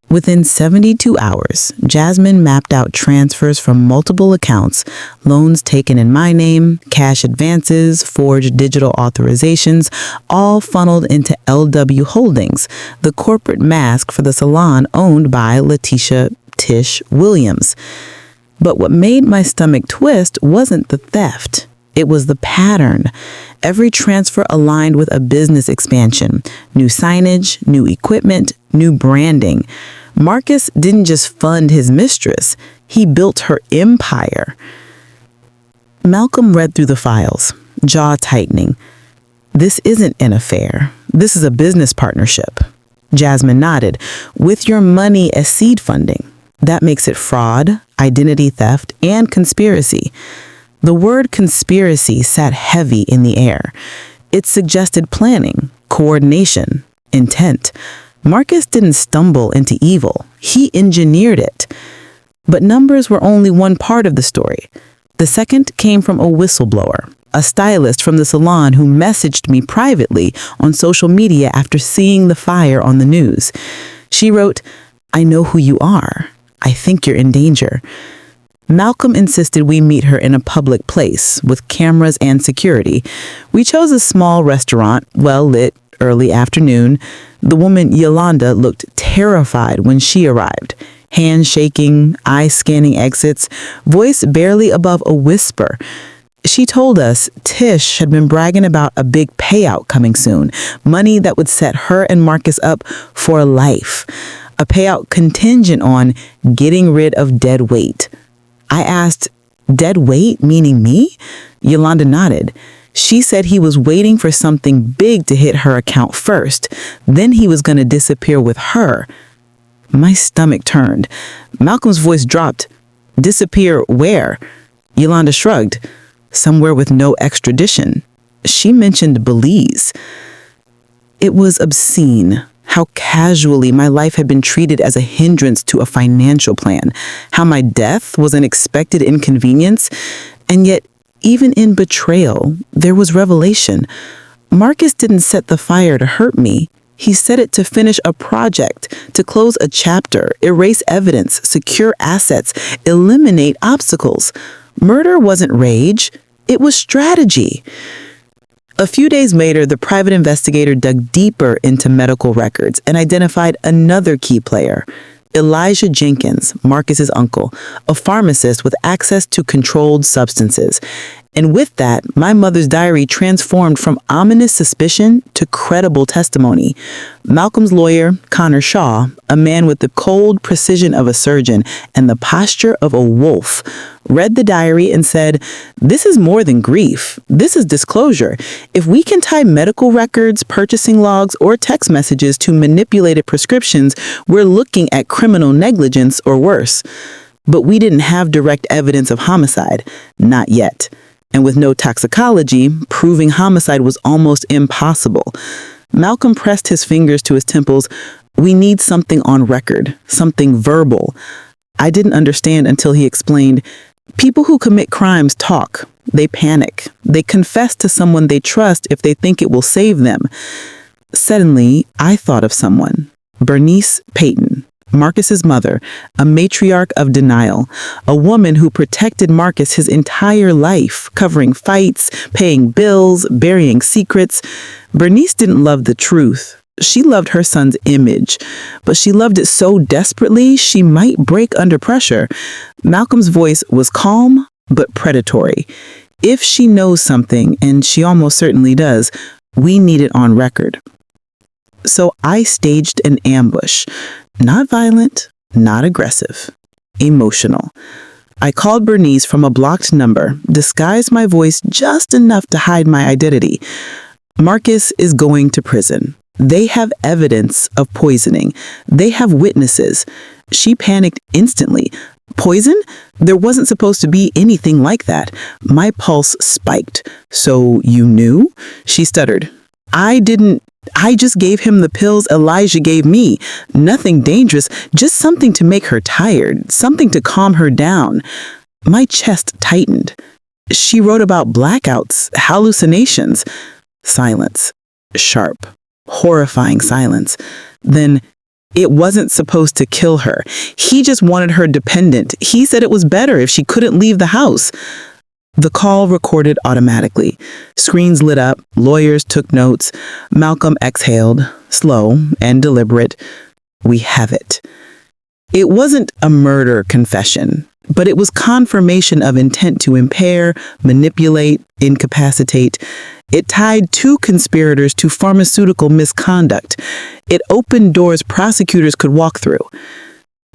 [SPEAKER 1] Within 72 hours, Jasmine mapped out transfers from multiple accounts, loans taken in my name, cash advances, forged digital authorizations, all funneled into LW Holdings, the corporate mask for the salon owned by Letitia Tish Williams. But what made my stomach twist wasn't the theft. It was the pattern. Every transfer aligned with a business expansion, new signage, new equipment, new branding. Marcus didn't just fund his mistress, he built her empire. Malcolm read through the files, jaw tightening. "This isn't an affair. This is a business partnership." Jasmine nodded. "With your money as seed funding. That makes it fraud, identity theft, and conspiracy." The word conspiracy sat heavy in the air. It suggested planning, coordination, intent. Marcus didn't stumble into evil. He engineered it. But numbers were only one part of the story. The second came from a whistleblower, a stylist from the salon who messaged me privately on social media after seeing the fire on the news. She wrote, "I know who you are. I think you're in danger." Malcolm insisted we meet her in a public place with cameras and security. We chose a small restaurant, well lit, early afternoon. The woman, Yolanda, looked terrified when she arrived. Hands shaking, eyes scanning exits, voice barely above a whisper. She told us Tish had been bragging about a big payout coming soon, money that would set her and Marcus up for life. A payout contingent on getting rid of dead weight. I asked, dead weight, meaning me? Yolanda nodded. She said he was waiting for something big to hit her account first. Then he was going to disappear with her. My stomach turned. Malcolm's voice dropped. Disappear where? Yolanda shrugged. Somewhere with no extradition. She mentioned Belize. It was obscene how casually my life had been treated as a hindrance to a financial plan, how my death was an expected inconvenience, and yet even in betrayal, there was revelation. Marcus didn't set the fire to hurt me. He set it to finish a project, to close a chapter, erase evidence, secure assets, eliminate obstacles. Murder wasn't rage, it was strategy. A few days later, the private investigator dug deeper into medical records and identified another key player, Elijah Jenkins, Marcus's uncle, a pharmacist with access to controlled substances. And with that, my mother's diary transformed from ominous suspicion to credible testimony. Malcolm's lawyer, Connor Shaw, a man with the cold precision of a surgeon and the posture of a wolf, read the diary and said, "This is more than grief. This is disclosure. If we can tie medical records, purchasing logs, or text messages to manipulated prescriptions, we're looking at criminal negligence or worse." But we didn't have direct evidence of homicide. Not yet. And with no toxicology, proving homicide was almost impossible. Malcolm pressed his fingers to his temples. We need something on record, something verbal. I didn't understand until he explained, people who commit crimes talk. They panic. They confess to someone they trust if they think it will save them. Suddenly, I thought of someone. Bernice Payton. Marcus's mother, a matriarch of denial, a woman who protected Marcus his entire life, covering fights, paying bills, burying secrets. Bernice didn't love the truth. She loved her son's image, but she loved it so desperately she might break under pressure. Malcolm's voice was calm but predatory. If she knows something, and she almost certainly does, we need it on record. So I staged an ambush. Not violent, not aggressive, emotional. I called Bernice from a blocked number, disguised my voice just enough to hide my identity. Marcus is going to prison. They have evidence of poisoning. They have witnesses. She panicked instantly. Poison? There wasn't supposed to be anything like that. My pulse spiked. So you knew? She stuttered. I just gave him the pills Elijah gave me. Nothing dangerous, just something to make her tired, something to calm her down. My chest tightened. She wrote about blackouts, hallucinations. Silence. Sharp, horrifying silence. Then, it wasn't supposed to kill her. He just wanted her dependent. He said it was better if she couldn't leave the house. The call recorded automatically. Screens lit up, lawyers took notes. Malcolm exhaled, slow and deliberate. We have it. It wasn't a murder confession, but it was confirmation of intent to impair, manipulate, incapacitate. It tied two conspirators to pharmaceutical misconduct. It opened doors prosecutors could walk through.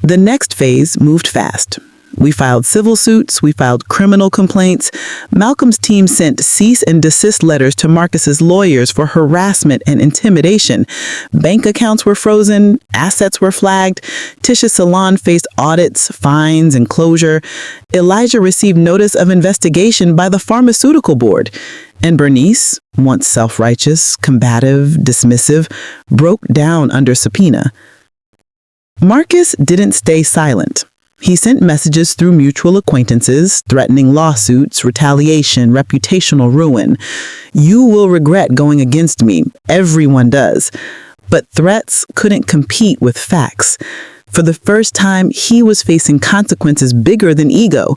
[SPEAKER 1] The next phase moved fast. We filed civil suits, we filed criminal complaints. Malcolm's team sent cease and desist letters to Marcus's lawyers for harassment and intimidation. Bank accounts were frozen, assets were flagged. Tish's salon faced audits, fines, and closure. Elijah received notice of investigation by the pharmaceutical board. And Bernice, once self-righteous, combative, dismissive, broke down under subpoena. Marcus didn't stay silent. He sent messages through mutual acquaintances, threatening lawsuits, retaliation, reputational ruin. You will regret going against me. Everyone does. But threats couldn't compete with facts. For the first time, he was facing consequences bigger than ego.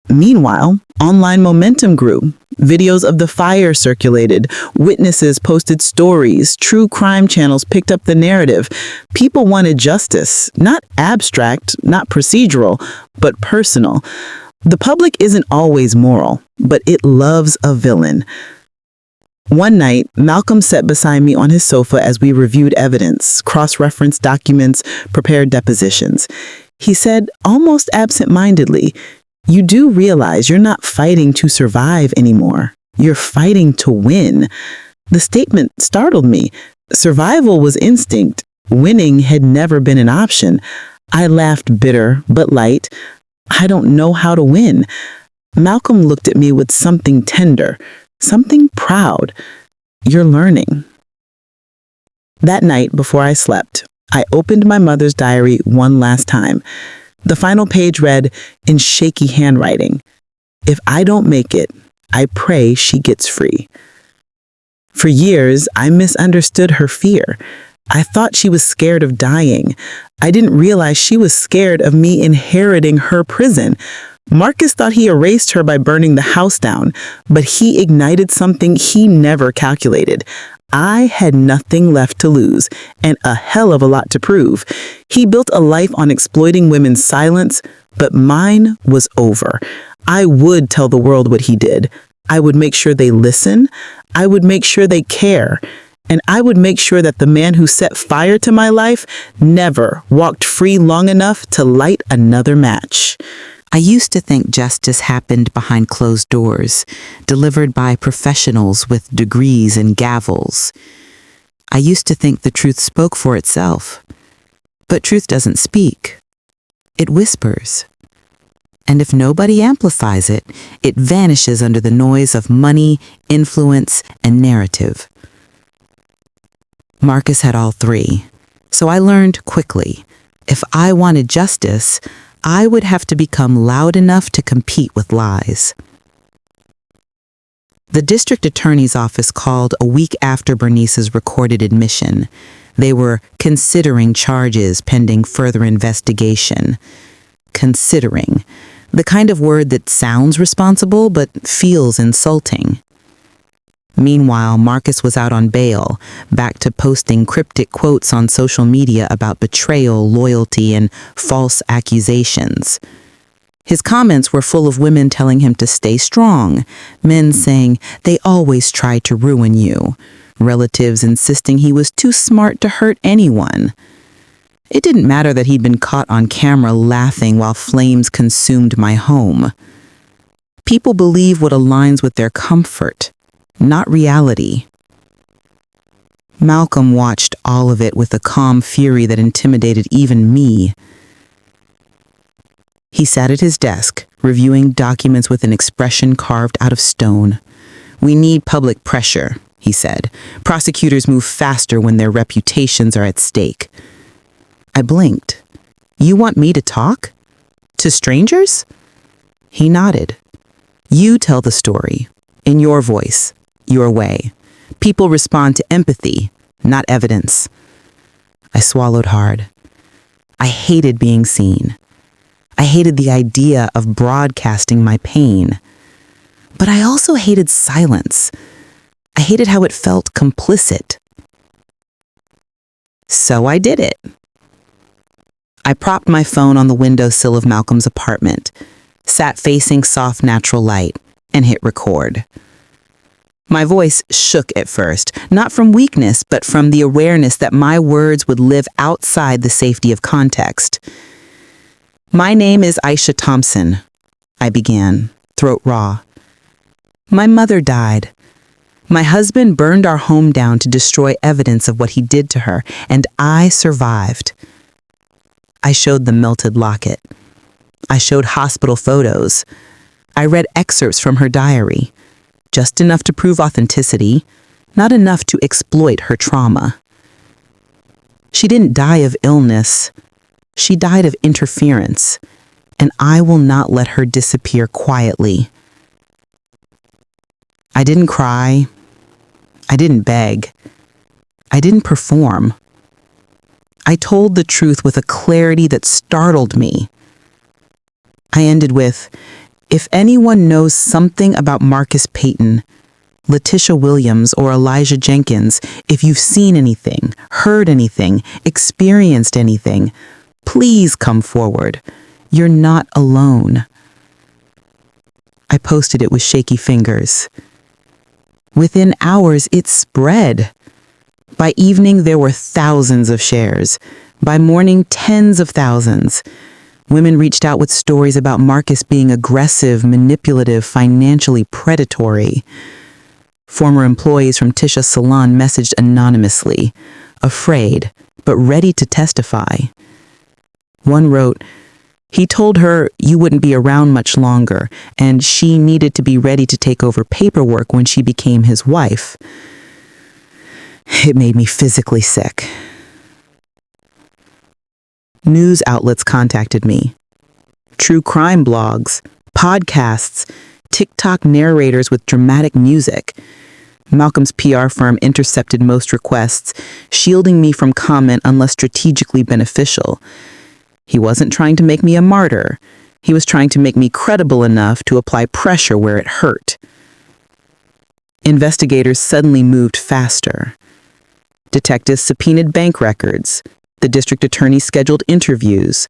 [SPEAKER 1] Meanwhile, online momentum grew. Videos of the fire circulated, witnesses posted stories, true crime channels picked up the narrative. People wanted justice, not abstract, not procedural, but personal. The public isn't always moral, but it loves a villain. One night, Malcolm sat beside me on his sofa as we reviewed evidence, cross-referenced documents, prepared depositions. He said, almost absent-mindedly, "You do realize you're not fighting to survive anymore. You're fighting to win." The statement startled me. Survival was instinct. Winning had never been an option. I laughed bitter but light. I don't know how to win. Malcolm looked at me with something tender, something proud. "You're learning." That night, before I slept, I opened my mother's diary one last time. The final page read, in shaky handwriting, "If I don't make it, I pray she gets free." For years, I misunderstood her fear. I thought she was scared of dying. I didn't realize she was scared of me inheriting her prison. Marcus thought he erased her by burning the house down, but he ignited something he never calculated. I had nothing left to lose, and a hell of a lot to prove. He built a life on exploiting women's silence, but mine was over. I would tell the world what he did. I would make sure they listen. I would make sure they care. And I would make sure that the man who set fire to my life never walked free long enough to light another match.
[SPEAKER 2] I used to think justice happened behind closed doors, delivered by professionals with degrees and gavels. I used to think the truth spoke for itself. But truth doesn't speak. It whispers. And if nobody amplifies it, it vanishes under the noise of money, influence, and narrative. Marcus had all three, so I learned quickly. If I wanted justice, I would have to become loud enough to compete with lies. The district attorney's office called a week after Bernice's recorded admission. They were considering charges pending further investigation. Considering. The kind of word that sounds responsible but feels insulting. Meanwhile, Marcus was out on bail, back to posting cryptic quotes on social media about betrayal, loyalty, and false accusations. His comments were full of women telling him to stay strong, men saying they always try to ruin you, relatives insisting he was too smart to hurt anyone. It didn't matter that he'd been caught on camera laughing while flames consumed my home. People believe what aligns with their comfort, not reality. Malcolm watched all of it with a calm fury that intimidated even me. He sat at his desk, reviewing documents with an expression carved out of stone. "We need public pressure," he said. "Prosecutors move faster when their reputations are at stake." I blinked. "You want me to talk? To strangers?" He nodded. "You tell the story, in your voice, your way. People respond to empathy, not evidence." I swallowed hard. I hated being seen. I hated the idea of broadcasting my pain. But I also hated silence. I hated how it felt complicit. So I did it. I propped my phone on the windowsill of Malcolm's apartment, sat facing soft natural light, and hit record. My voice shook at first, not from weakness, but from the awareness that my words would live outside the safety of context. "My name is Aisha Thompson," I began, throat raw. "My mother died. My husband burned our home down to destroy evidence of what he did to her, and I survived." I showed the melted locket. I showed hospital photos. I read excerpts from her diary. Just enough to prove authenticity, not enough to exploit her trauma. She didn't die of illness. She died of interference, and I will not let her disappear quietly. I didn't cry. I didn't beg. I didn't perform.
[SPEAKER 1] I told the truth with a clarity that startled me. I ended with, if anyone knows something about Marcus Payton, Letitia Williams, or Elijah Jenkins, if you've seen anything, heard anything, experienced anything, please come forward. You're not alone. I posted it with shaky fingers. Within hours, it spread. By evening, there were thousands of shares. By morning, tens of thousands. Women reached out with stories about Marcus being aggressive, manipulative, financially predatory. Former employees from Tisha's salon messaged anonymously, afraid, but ready to testify. One wrote, he told her you wouldn't be around much longer, and she needed to be ready to take over paperwork when she became his wife. It made me physically sick. News outlets contacted me. True crime blogs, podcasts, TikTok narrators with dramatic music. Malcolm's PR firm intercepted most requests, shielding me from comment unless strategically beneficial. He wasn't trying to make me a martyr. He was trying to make me credible enough to apply pressure where it hurt. Investigators suddenly moved faster. Detectives subpoenaed bank records. The district attorney scheduled interviews.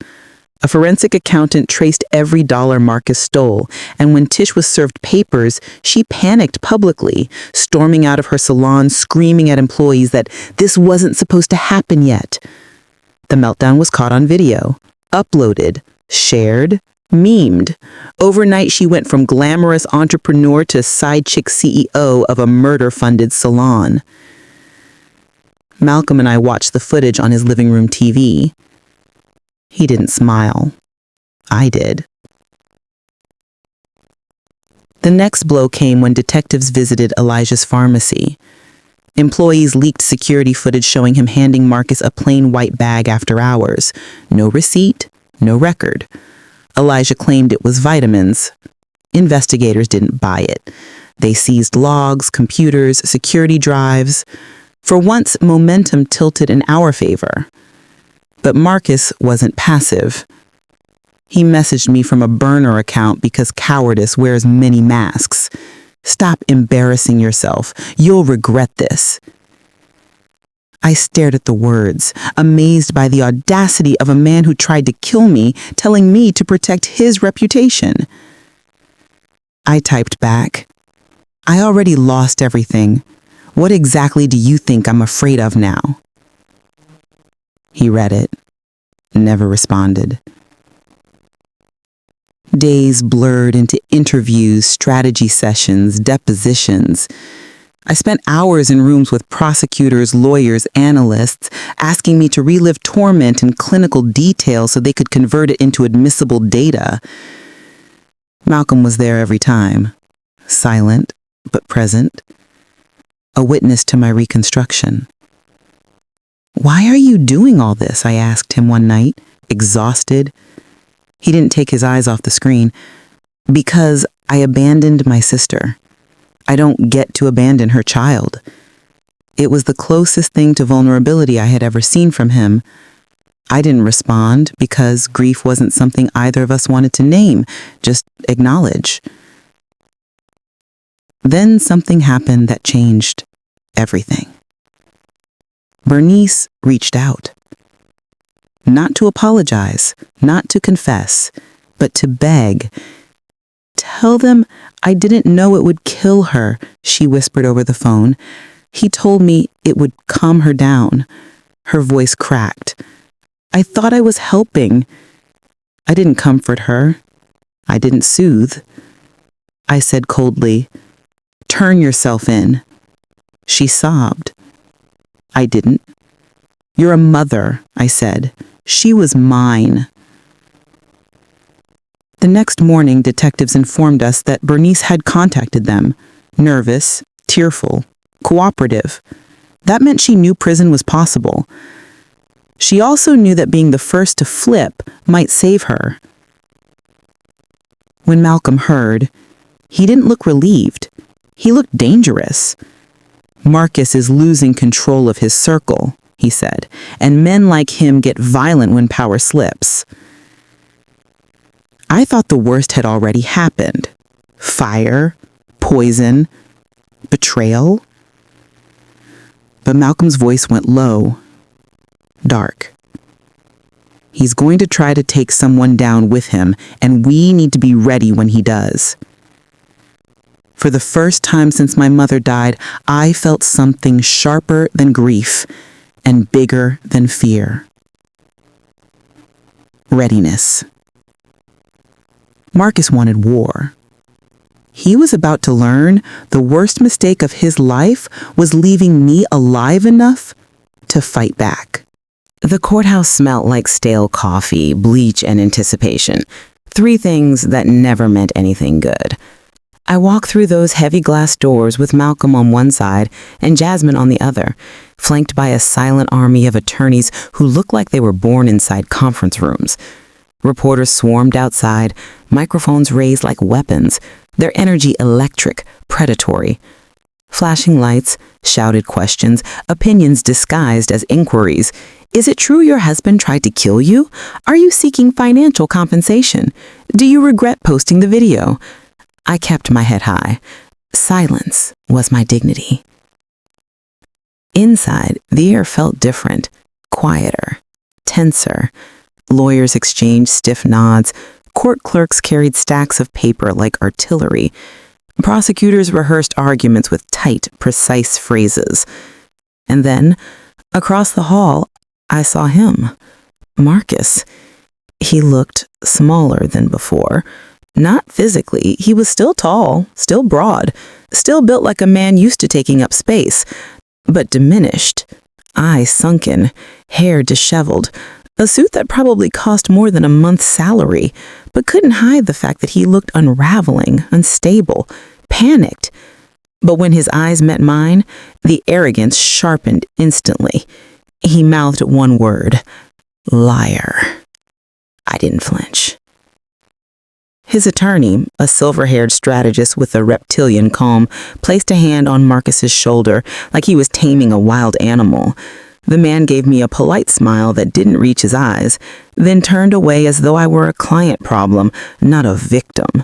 [SPEAKER 1] A forensic accountant traced every dollar Marcus stole, and when Tish was served papers, she panicked publicly, storming out of her salon, screaming at employees that this wasn't supposed to happen yet. The meltdown was caught on video, uploaded, shared, memed. Overnight, she went from glamorous entrepreneur to side chick CEO of a murder-funded salon. Malcolm and I watched the footage on his living room TV. He didn't smile. I did. The next blow came when detectives visited Elijah's pharmacy. Employees leaked security footage showing him handing Marcus a plain white bag after hours. No receipt, no record. Elijah claimed it was vitamins. Investigators didn't buy it. They seized logs, computers, security drives. For once, momentum tilted in our favor. But Marcus wasn't passive. He messaged me from a burner account because cowardice wears many masks. Stop embarrassing yourself. You'll regret this. I stared at the words, amazed by the audacity of a man who tried to kill me, telling me to protect his reputation. I typed back, I already lost everything. What exactly do you think I'm afraid of now? He read it, never responded. Days blurred into interviews, strategy sessions, depositions. I spent hours in rooms with prosecutors, lawyers, analysts, asking me to relive torment in clinical detail so they could convert it into admissible data. Malcolm was there every time, silent but present, a witness to my reconstruction. Why are you doing all this? I asked him one night, exhausted. He didn't take his eyes off the screen. Because I abandoned my sister. I don't get to abandon her child. It was the closest thing to vulnerability I had ever seen from him. I didn't respond because grief wasn't something either of us wanted to name, just acknowledge. Then something happened that changed everything. Bernice reached out. Not to apologize, not to confess, but to beg. Tell them I didn't know it would kill her, she whispered over the phone. He told me it would calm her down. Her voice cracked. I thought I was helping. I didn't comfort her. I didn't soothe. I said coldly, "Turn yourself in." She sobbed. I didn't. "You're a mother," I said. "She was mine." The next morning, detectives informed us that Bernice had contacted them, nervous, tearful, cooperative. That meant she knew prison was possible. She also knew that being the first to flip might save her. When Malcolm heard, he didn't look relieved. He looked dangerous. Marcus is losing control of his circle, he said, and men like him get violent when power slips. I thought the worst had already happened. Fire, poison, betrayal. But Malcolm's voice went low, dark. He's going to try to take someone down with him, and we need to be ready when he does. For the first time since my mother died, I felt something sharper than grief and bigger than fear. Readiness. Marcus wanted war. He was about to learn the worst mistake of his life was leaving me alive enough to fight back. The courthouse smelled like stale coffee, bleach, and anticipation. 3 things that never meant anything good. I walked through those heavy glass doors with Malcolm on one side and Jasmine on the other, flanked by a silent army of attorneys who looked like they were born inside conference rooms. Reporters swarmed outside, microphones raised like weapons, their energy electric, predatory. Flashing lights, shouted questions, opinions disguised as inquiries. Is it true your husband tried to kill you? Are you seeking financial compensation? Do you regret posting the video? I kept my head high. Silence was my dignity. Inside, the air felt different, quieter, tenser. Lawyers exchanged stiff nods. Court clerks carried stacks of paper like artillery. Prosecutors rehearsed arguments with tight, precise phrases. And then, across the hall, I saw him, Marcus. He looked smaller than before. Not physically, he was still tall, still broad, still built like a man used to taking up space, but diminished, eyes sunken, hair disheveled, a suit that probably cost more than a month's salary, but couldn't hide the fact that he looked unraveling, unstable, panicked. But when his eyes met mine, the arrogance sharpened instantly. He mouthed one word, liar. I didn't flinch. His attorney, a silver-haired strategist with a reptilian calm, placed a hand on Marcus's shoulder like he was taming a wild animal. The man gave me a polite smile that didn't reach his eyes, then turned away as though I were a client problem, not a victim.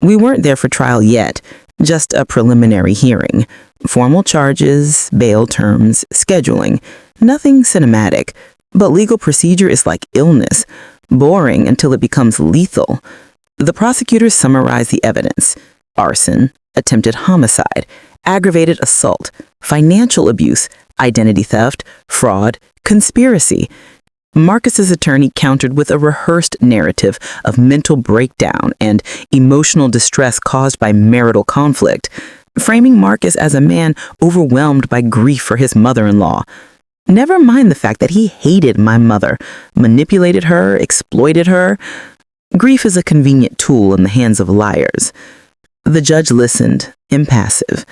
[SPEAKER 1] We weren't there for trial yet, just a preliminary hearing. Formal charges, bail terms, scheduling. Nothing cinematic, but legal procedure is like illness, boring until it becomes lethal. The prosecutors summarized the evidence: arson, attempted homicide, aggravated assault, financial abuse, identity theft, fraud, conspiracy. Marcus's attorney countered with a rehearsed narrative of mental breakdown and emotional distress caused by marital conflict, framing Marcus as a man overwhelmed by grief for his mother-in-law. Never mind the fact that he hated my mother, manipulated her, exploited her. Grief is a convenient tool in the hands of liars. The judge listened, impassive.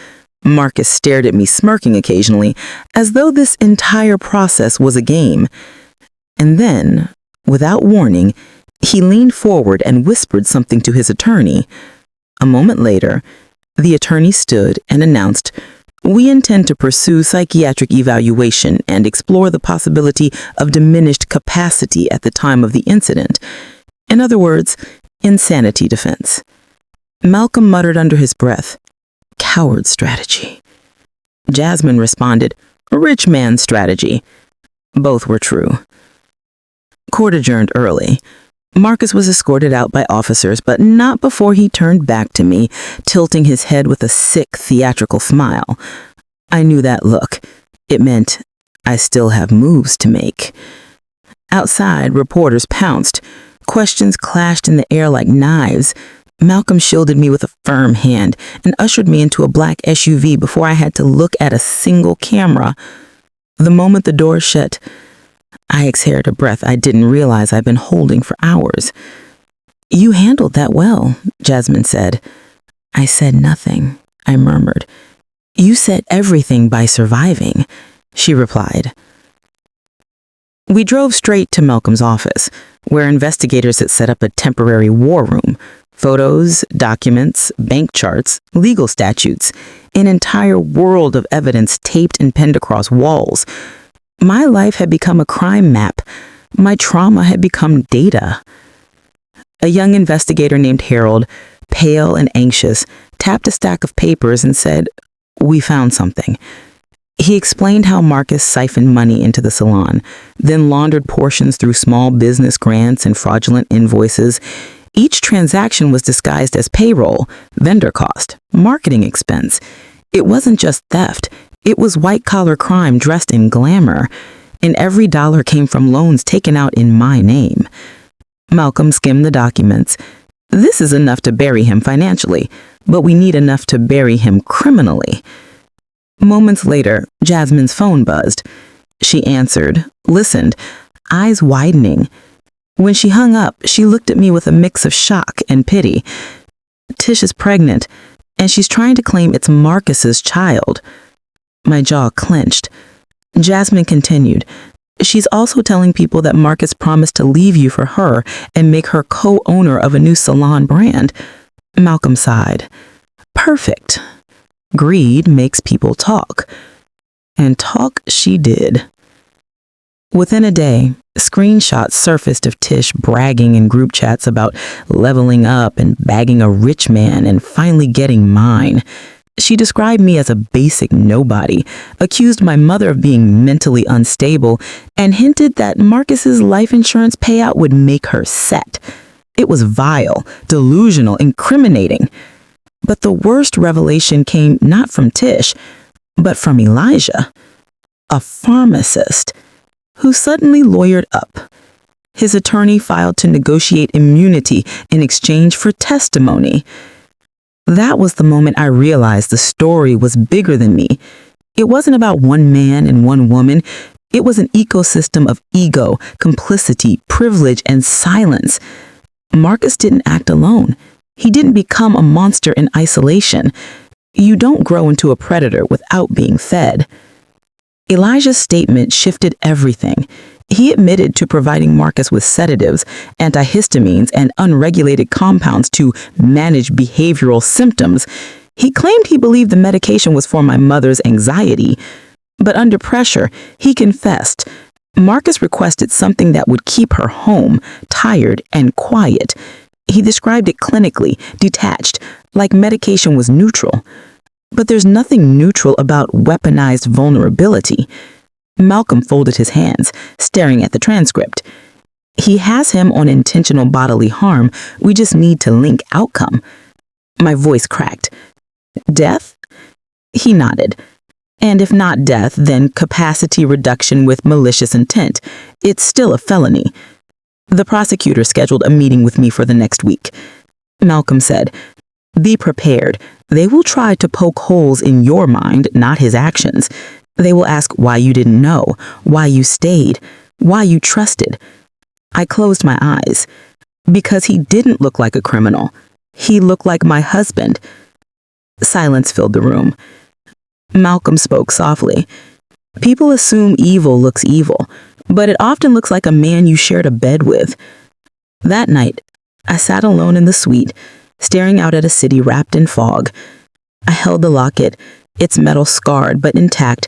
[SPEAKER 1] Marcus stared at me, smirking occasionally, as though this entire process was a game. And then, without warning, he leaned forward and whispered something to his attorney. A moment later, the attorney stood and announced, "We intend to pursue psychiatric evaluation and explore the possibility of diminished capacity at the time of the incident. In other words, insanity defense." Malcolm muttered under his breath, "Coward strategy." Jasmine responded, "Rich man strategy." Both were true. Court adjourned early. Marcus was escorted out by officers, but not before he turned back to me, tilting his head with a sick, theatrical smile. I knew that look. It meant I still have moves to make. Outside, reporters pounced. Questions clashed in the air like knives. Malcolm shielded me with a firm hand and ushered me into a black SUV before I had to look at a single camera. The moment the door shut, I exhaled a breath I didn't realize I'd been holding for hours. "You handled that well," Jasmine said. I said nothing, I murmured. "You said everything by surviving," she replied. We drove straight to Malcolm's office, where investigators had set up a temporary war room. Photos, documents, bank charts, legal statutes, an entire world of evidence taped and penned across walls. My life had become a crime map. My trauma had become data. A young investigator named Harold, pale and anxious, tapped a stack of papers and said, "We found something." He explained how Marcus siphoned money into the salon, then laundered portions through small business grants and fraudulent invoices. Each transaction was disguised as payroll, vendor cost, marketing expense. It wasn't just theft. It was white-collar crime dressed in glamour, and every dollar came from loans taken out in my name. Malcolm skimmed the documents. This is enough to bury him financially, but we need enough to bury him criminally. Moments later, Jasmine's phone buzzed. She answered, listened, eyes widening. When she hung up, she looked at me with a mix of shock and pity. Tish is pregnant, and she's trying to claim it's Marcus's child. My jaw clenched. Jasmine continued, "She's also telling people that Marcus promised to leave you for her and make her co-owner of a new salon brand." Malcolm sighed. Perfect. Greed makes people talk. And talk she did. Within a day, screenshots surfaced of Tish bragging in group chats about leveling up and bagging a rich man and finally getting mine. She described me as a basic nobody, accused my mother of being mentally unstable, and hinted that Marcus's life insurance payout would make her set. It was vile, delusional, incriminating. But the worst revelation came not from Tish, but from Elijah, a pharmacist, who suddenly lawyered up. His attorney filed to negotiate immunity in exchange for testimony. That was the moment I realized the story was bigger than me. It wasn't about one man and one woman. It was an ecosystem of ego, complicity, privilege, and silence. Marcus didn't act alone. He didn't become a monster in isolation. You don't grow into a predator without being fed. Elijah's statement shifted everything. He admitted to providing Marcus with sedatives, antihistamines, and unregulated compounds to manage behavioral symptoms. He claimed he believed the medication was for my mother's anxiety. But under pressure, he confessed. Marcus requested something that would keep her home, tired and quiet. He described it clinically, detached, like medication was neutral. But there's nothing neutral about weaponized vulnerability. Malcolm folded his hands, staring at the transcript. He has him on intentional bodily harm. We just need to link outcome. My voice cracked. Death? He nodded. And if not death, then capacity reduction with malicious intent. It's still a felony. The prosecutor scheduled a meeting with me for the next week. Malcolm said, "Be prepared. They will try to poke holes in your mind, not his actions. They will ask why you didn't know, why you stayed, why you trusted." I closed my eyes. Because he didn't look like a criminal. He looked like my husband. Silence filled the room. Malcolm spoke softly. "People assume evil looks evil, but it often looks like a man you shared a bed with." That night, I sat alone in the suite, staring out at a city wrapped in fog. I held the locket, its metal scarred but intact,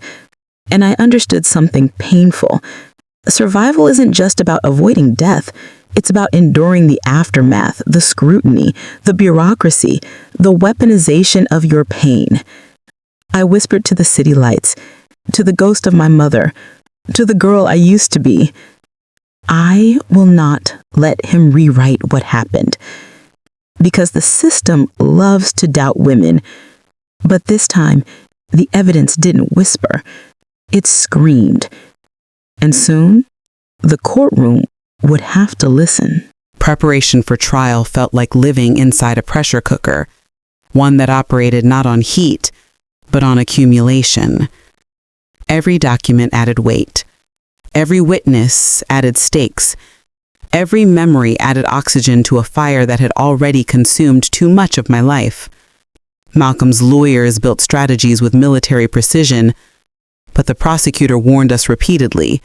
[SPEAKER 1] and I understood something painful. Survival isn't just about avoiding death. It's about enduring the aftermath, the scrutiny, the bureaucracy, the weaponization of your pain. I whispered to the city lights, to the ghost of my mother, to the girl I used to be. I will not let him rewrite what happened. Because the system loves to doubt women. But this time, the evidence didn't whisper. It screamed. And soon, the courtroom would have to listen.
[SPEAKER 3] Preparation for trial felt like living inside a pressure cooker, one that operated not on heat, but on accumulation. Every document added weight. Every witness added stakes. Every memory added oxygen to a fire that had already consumed too much of my life. Malcolm's lawyers built strategies with military precision, but the prosecutor warned us repeatedly.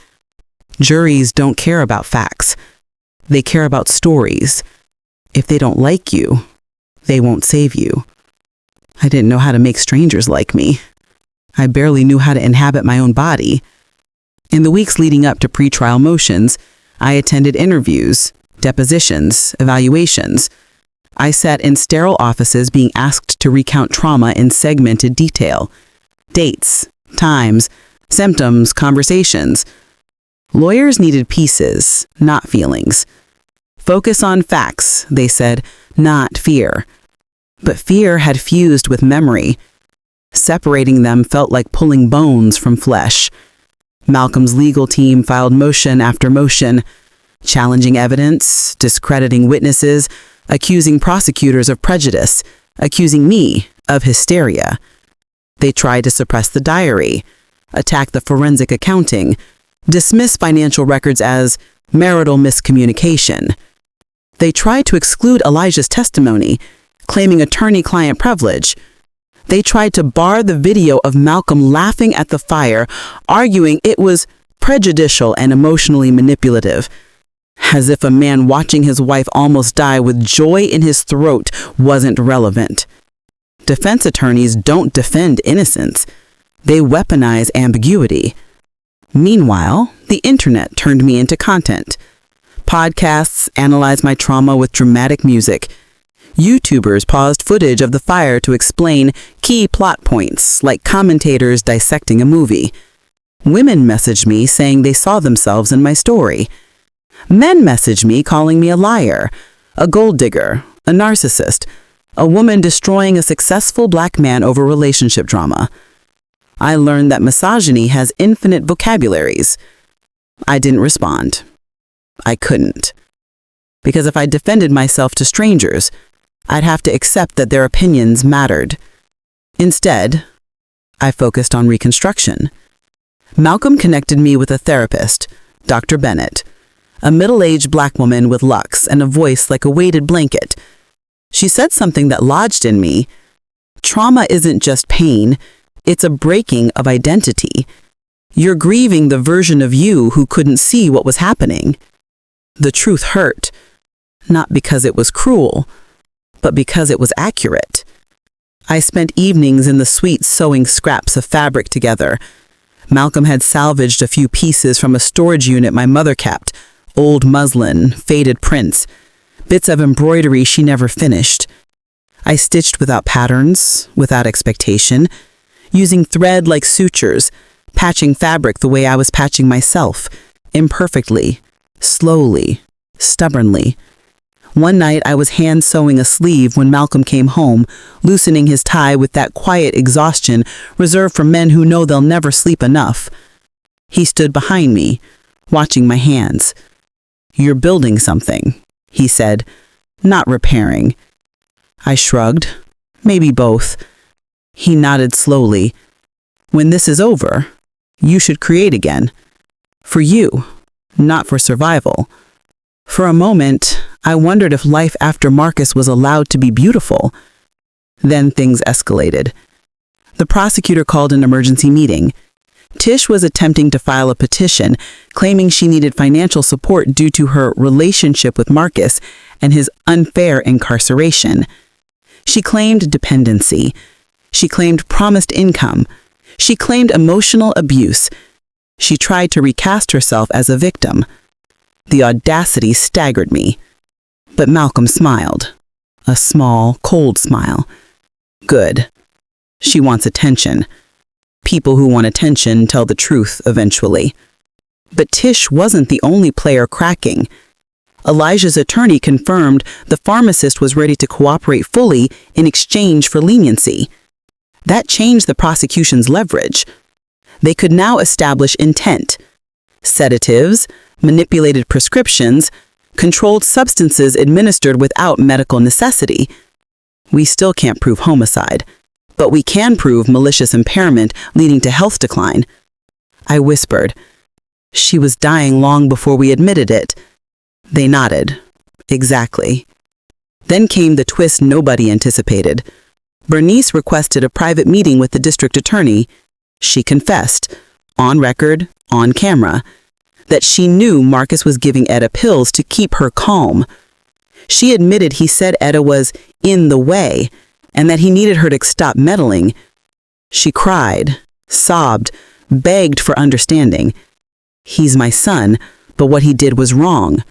[SPEAKER 3] Juries don't care about facts. They care about stories. If they don't like you, they won't save you. I didn't know how to make strangers like me. I barely knew how to inhabit my own body. In the weeks leading up to pretrial motions, I attended interviews, depositions, evaluations. I sat in sterile offices being asked to recount trauma in segmented detail. Dates, times, symptoms, conversations. Lawyers needed pieces, not feelings. Focus on facts, they said, not fear. But fear had fused with memory. Separating them felt like pulling bones from flesh. Malcolm's legal team filed motion after motion, challenging evidence, discrediting witnesses, accusing prosecutors of prejudice, accusing me of hysteria. They tried to suppress the diary, attack the forensic accounting, dismiss financial records as marital miscommunication. They tried to exclude Elijah's testimony, claiming attorney-client privilege. They tried to bar the video of Malcolm laughing at the fire, arguing it was prejudicial and emotionally manipulative, as if a man watching his wife almost die with joy in his throat wasn't relevant. Defense attorneys don't defend innocence. They weaponize ambiguity. Meanwhile, the internet turned me into content. Podcasts analyzed my trauma with dramatic music. YouTubers paused footage of the fire to explain key plot points, like commentators dissecting a movie. Women messaged me saying they saw themselves in my story. Men messaged me calling me a liar, a gold digger, a narcissist, a woman destroying a successful black man over relationship drama. I learned that misogyny has infinite vocabularies. I didn't respond. I couldn't. Because if I defended myself to strangers, I'd have to accept that their opinions mattered. Instead, I focused on reconstruction. Malcolm connected me with a therapist, Dr. Bennett, a middle-aged black woman with lux and a voice like a weighted blanket. She said something that lodged in me. Trauma isn't just pain, it's a breaking of identity. You're grieving the version of you who couldn't see what was happening. The truth hurt, not because it was cruel, but because it was accurate. I spent evenings in the suite sewing scraps of fabric together. Malcolm had salvaged a few pieces from a storage unit my mother kept, old muslin, faded prints, bits of embroidery she never finished. I stitched without patterns, without expectation, using thread like sutures, patching fabric the way I was patching myself, imperfectly, slowly, stubbornly. One night I was hand sewing a sleeve when Malcolm came home, loosening his tie with that quiet exhaustion reserved for men who know they'll never sleep enough. He stood behind me, watching my hands. "You're building something," he said, "not repairing." I shrugged. Maybe both. He nodded slowly. "When this is over, you should create again. For you, not for survival." For a moment, I wondered if life after Marcus was allowed to be beautiful. Then things escalated. The prosecutor called an emergency meeting. Tish was attempting to file a petition, claiming she needed financial support due to her relationship with Marcus and his unfair incarceration. She claimed dependency. She claimed promised income. She claimed emotional abuse. She tried to recast herself as a victim. The audacity staggered me. But Malcolm smiled. A small, cold smile. Good. She wants attention. People who want attention tell the truth eventually. But Tish wasn't the only player cracking. Elijah's attorney confirmed the pharmacist was ready to cooperate fully in exchange for leniency. That changed the prosecution's leverage. They could now establish intent. Sedatives, manipulated prescriptions, controlled substances administered without medical necessity. We still can't prove homicide, but we can prove malicious impairment leading to health decline. I whispered. She was dying long before we admitted it. They nodded. Exactly. Then came the twist nobody anticipated. Bernice requested a private meeting with the district attorney. She confessed, on record, on camera, that she knew Marcus was giving Etta pills to keep her calm. She admitted he said Etta was in the way and that he needed her to stop meddling. She cried, sobbed, begged for understanding. He's my son, but what he did was wrong.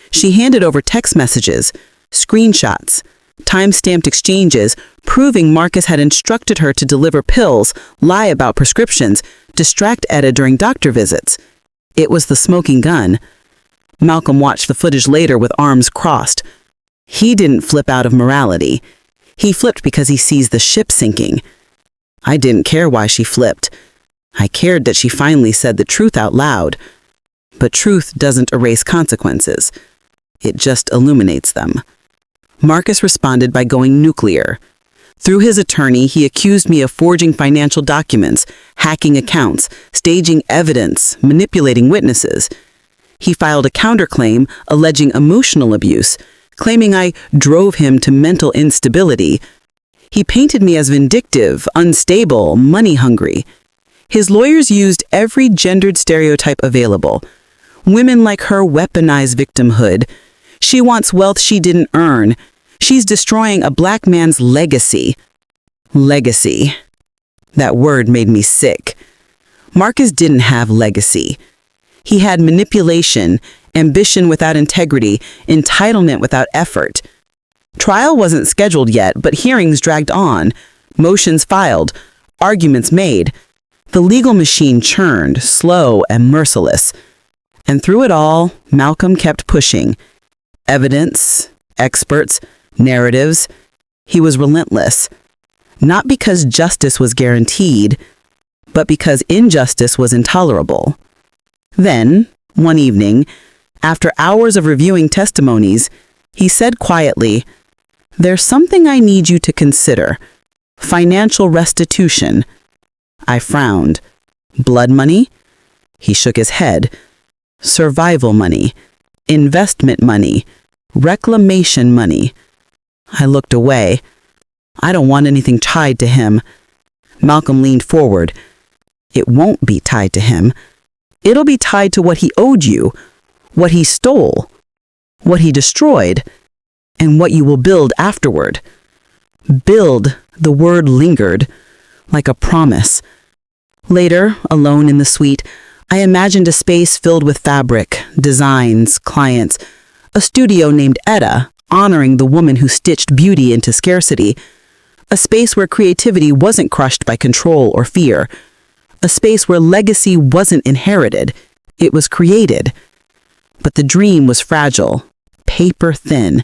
[SPEAKER 3] She handed over text messages, screenshots, time-stamped exchanges, proving Marcus had instructed her to deliver pills, lie about prescriptions, distract Etta during doctor visits. It was the smoking gun. Malcolm watched the footage later with arms crossed. He didn't flip out of morality. He flipped because he sees the ship sinking. I didn't care why she flipped. I cared that she finally said the truth out loud. But truth doesn't erase consequences. It just illuminates them. Marcus responded by going nuclear. Through his attorney, he accused me of forging financial documents, hacking accounts, staging evidence, manipulating witnesses. He filed a counterclaim alleging emotional abuse, claiming I drove him to mental instability. He painted me as vindictive, unstable, money-hungry. His lawyers used every gendered stereotype available. Women like her weaponize victimhood. She wants wealth she didn't earn. She's destroying a black man's legacy. Legacy. That word made me sick. Marcus didn't have legacy. He had manipulation, ambition without integrity, entitlement without effort. Trial wasn't scheduled yet, but hearings dragged on, motions filed, arguments made. The legal machine churned, slow and merciless. And through it all, Malcolm kept pushing. Evidence, experts, narratives. He was relentless. Not because justice was guaranteed, but because injustice was intolerable. Then, one evening, after hours of reviewing testimonies, he said quietly, "There's something I need you to consider. Financial restitution." I frowned. Blood money? He shook his head. Survival money. Investment money. Reclamation money. I looked away. I don't want anything tied to him. Malcolm leaned forward. It won't be tied to him. It'll be tied to what he owed you, what he stole, what he destroyed, and what you will build afterward. Build, the word lingered, like a promise. Later, alone in the suite, I imagined a space filled with fabric, designs, clients, a studio named Etta, honoring the woman who stitched beauty into scarcity, a space where creativity wasn't crushed by control or fear, a space where legacy wasn't inherited, it was created. But the dream was fragile, paper thin,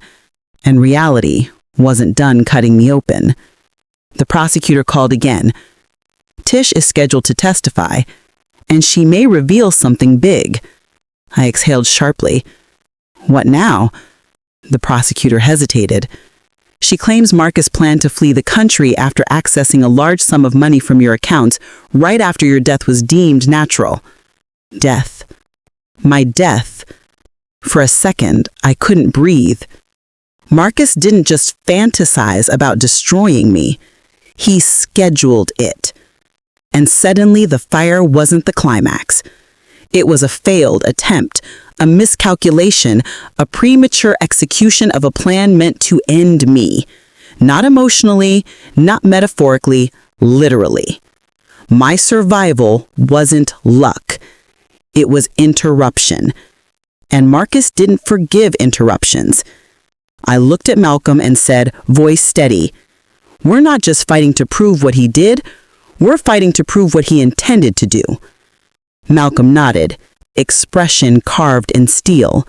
[SPEAKER 3] and reality wasn't done cutting me open. The prosecutor called again. Tish is scheduled to testify, and she may reveal something big. I exhaled sharply. What now? The prosecutor hesitated. She claims Marcus planned to flee the country after accessing a large sum of money from your accounts right after your death was deemed natural. Death. My death. For a second, I couldn't breathe. Marcus didn't just fantasize about destroying me. He scheduled it. And suddenly the fire wasn't the climax. It was a failed attempt, a miscalculation, a premature execution of a plan meant to end me. Not emotionally, not metaphorically, literally. My survival wasn't luck. It was interruption. And Marcus didn't forgive interruptions. I looked at Malcolm and said, voice steady, "We're not just fighting to prove what he did, we're fighting to prove what he intended to do." Malcolm nodded, expression carved in steel.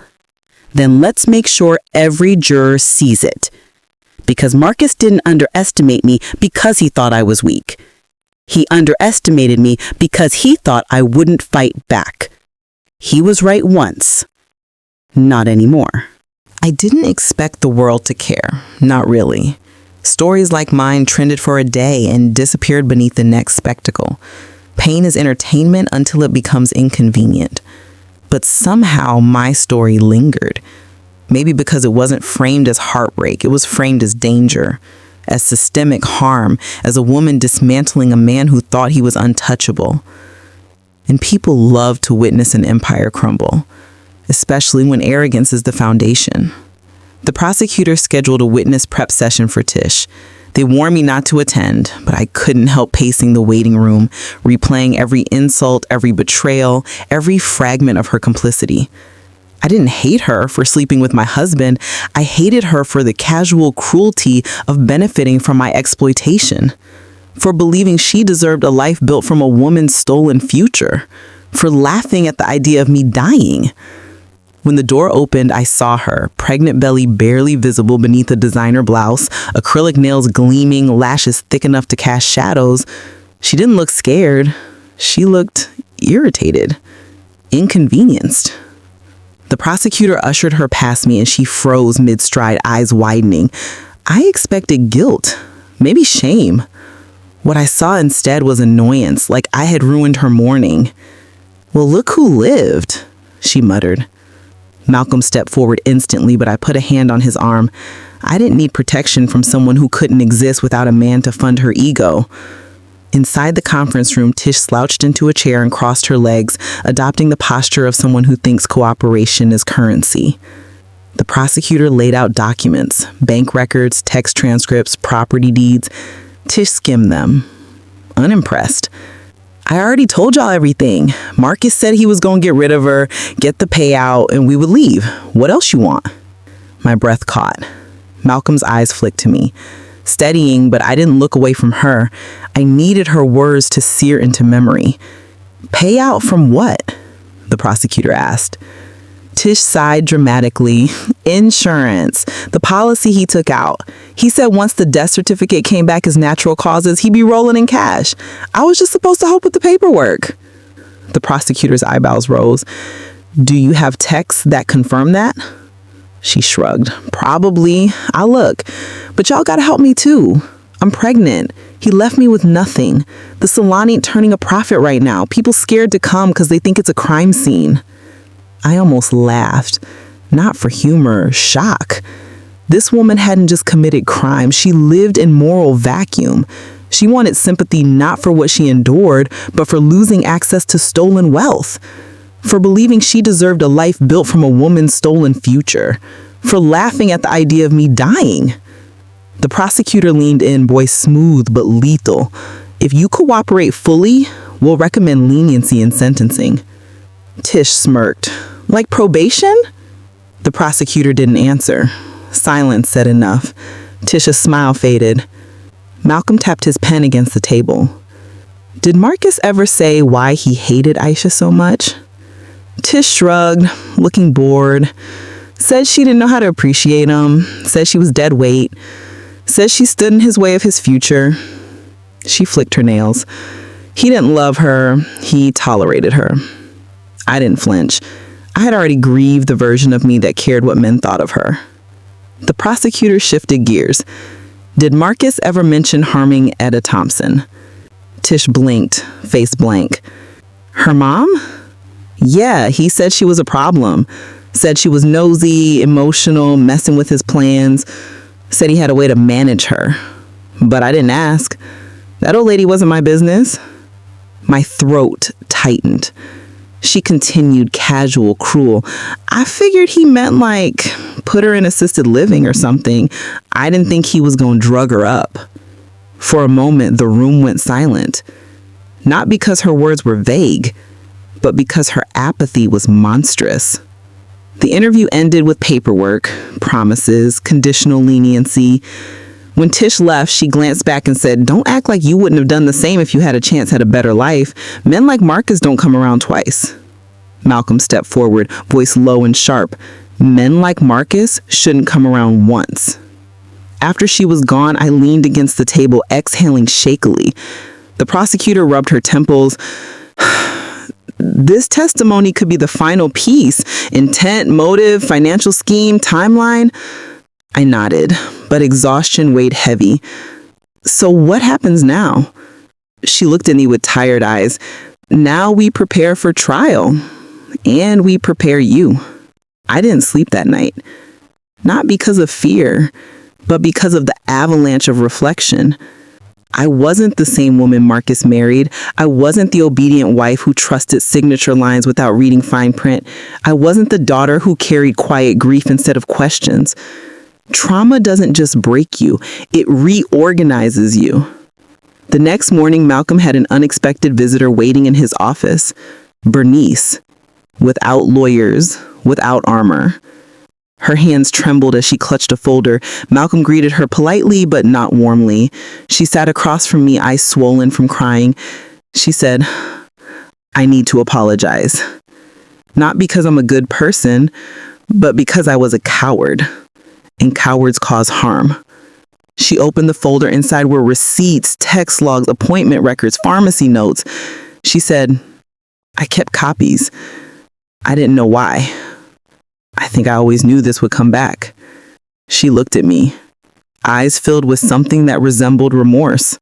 [SPEAKER 3] "Then let's make sure every juror sees it. Because Marcus didn't underestimate me because he thought I was weak. He underestimated me because he thought I wouldn't fight back. He was right once. Not anymore." I didn't expect the world to care, not really. Stories like mine trended for a day and disappeared beneath the next spectacle. Pain is entertainment until it becomes inconvenient. But somehow my story lingered. Maybe because it wasn't framed as heartbreak, it was framed as danger, as systemic harm, as a woman dismantling a man who thought he was untouchable. And people love to witness an empire crumble, especially when arrogance is the foundation. The prosecutor scheduled a witness prep session for Tish.
[SPEAKER 1] They warned me not to attend, but I couldn't help pacing the waiting room, replaying every insult, every betrayal, every fragment of her complicity. I didn't hate her for sleeping with my husband. I hated her for the casual cruelty of benefiting from my exploitation, for believing she deserved a life built from a woman's stolen future, for laughing at the idea of me dying. When the door opened, I saw her, pregnant belly barely visible beneath a designer blouse, acrylic nails gleaming, lashes thick enough to cast shadows. She didn't look scared. She looked irritated, inconvenienced. The prosecutor ushered her past me and she froze mid-stride, eyes widening. I expected guilt, maybe shame. What I saw instead was annoyance, like I had ruined her morning. "Well, look who lived," she muttered. Malcolm stepped forward instantly, but I put a hand on his arm. I didn't need protection from someone who couldn't exist without a man to fund her ego. Inside the conference room, Tish slouched into a chair and crossed her legs, adopting the posture of someone who thinks cooperation is currency. The prosecutor laid out documents, bank records, text transcripts, property deeds. Tish skimmed them, unimpressed. "I already told y'all everything. Marcus said he was going to get rid of her, get the payout, and we would leave. What else you want?" My breath caught. Malcolm's eyes flicked to me, steadying, but I didn't look away from her. I needed her words to sear into memory. "Payout from what?" the prosecutor asked. Tish sighed dramatically. "Insurance. The policy he took out. He said once the death certificate came back as natural causes, he'd be rolling in cash. I was just supposed to help with the paperwork." The prosecutor's eyebrows rose. "Do you have texts that confirm that?" She shrugged. "Probably. I'll look. But y'all gotta help me too. I'm pregnant. He left me with nothing. The salon ain't turning a profit right now. People scared to come because they think it's a crime scene." I almost laughed, not for humor, shock. This woman hadn't just committed crime, she lived in moral vacuum. She wanted sympathy not for what she endured, but for losing access to stolen wealth, for believing she deserved a life built from a woman's stolen future, for laughing at the idea of me dying. The prosecutor leaned in, voice smooth but lethal. "If you cooperate fully, we'll recommend leniency in sentencing." Tish smirked. "Like probation?" The prosecutor didn't answer. Silence said enough. Tish's smile faded. Malcolm tapped his pen against the table. "Did Marcus ever say why he hated Aisha so much?" Tish shrugged, looking bored. Said she didn't know how to appreciate him. Said she was dead weight. Said she stood in his way of his future. She flicked her nails. He didn't love her. He tolerated her. I didn't flinch. I had already grieved the version of me that cared what men thought of her. The prosecutor shifted gears. "Did Marcus ever mention harming Etta Thompson?" Tish blinked, face blank. "Her mom?" "Yeah, he said she was a problem. Said she was nosy, emotional, messing with his plans. Said he had a way to manage her. But I didn't ask. That old lady wasn't my business." My throat tightened. She continued, casual, cruel. "I figured he meant like put her in assisted living or something. I didn't think he was going to drug her up." For a moment, the room went silent. Not because her words were vague, but because her apathy was monstrous. The interview ended with paperwork, promises, conditional leniency. When Tish left, she glanced back and said, "Don't act like you wouldn't have done the same if you had a chance at a better life. Men like Marcus don't come around twice." Malcolm stepped forward, voice low and sharp. "Men like Marcus shouldn't come around once." After she was gone, I leaned against the table, exhaling shakily. The prosecutor rubbed her temples. "This testimony could be the final piece. Intent, motive, financial scheme, timeline." I nodded, but exhaustion weighed heavy. "So what happens now?" She looked at me with tired eyes. "Now we prepare for trial. And we prepare you." I didn't sleep that night. Not because of fear, but because of the avalanche of reflection. I wasn't the same woman Marcus married. I wasn't the obedient wife who trusted signature lines without reading fine print. I wasn't the daughter who carried quiet grief instead of questions. Trauma doesn't just break you, it reorganizes you. The next morning, Malcolm had an unexpected visitor waiting in his office. Bernice, without lawyers, without armor. Her hands trembled as she clutched a folder. Malcolm greeted her politely, but not warmly. She sat across from me, eyes swollen from crying. She said, "I need to apologize. Not because I'm a good person, but because I was a coward. And cowards cause harm." She opened the folder. Inside were receipts, text logs, appointment records, pharmacy notes. She said, "I kept copies. I didn't know why. I think I always knew this would come back." She looked at me, eyes filled with something that resembled remorse.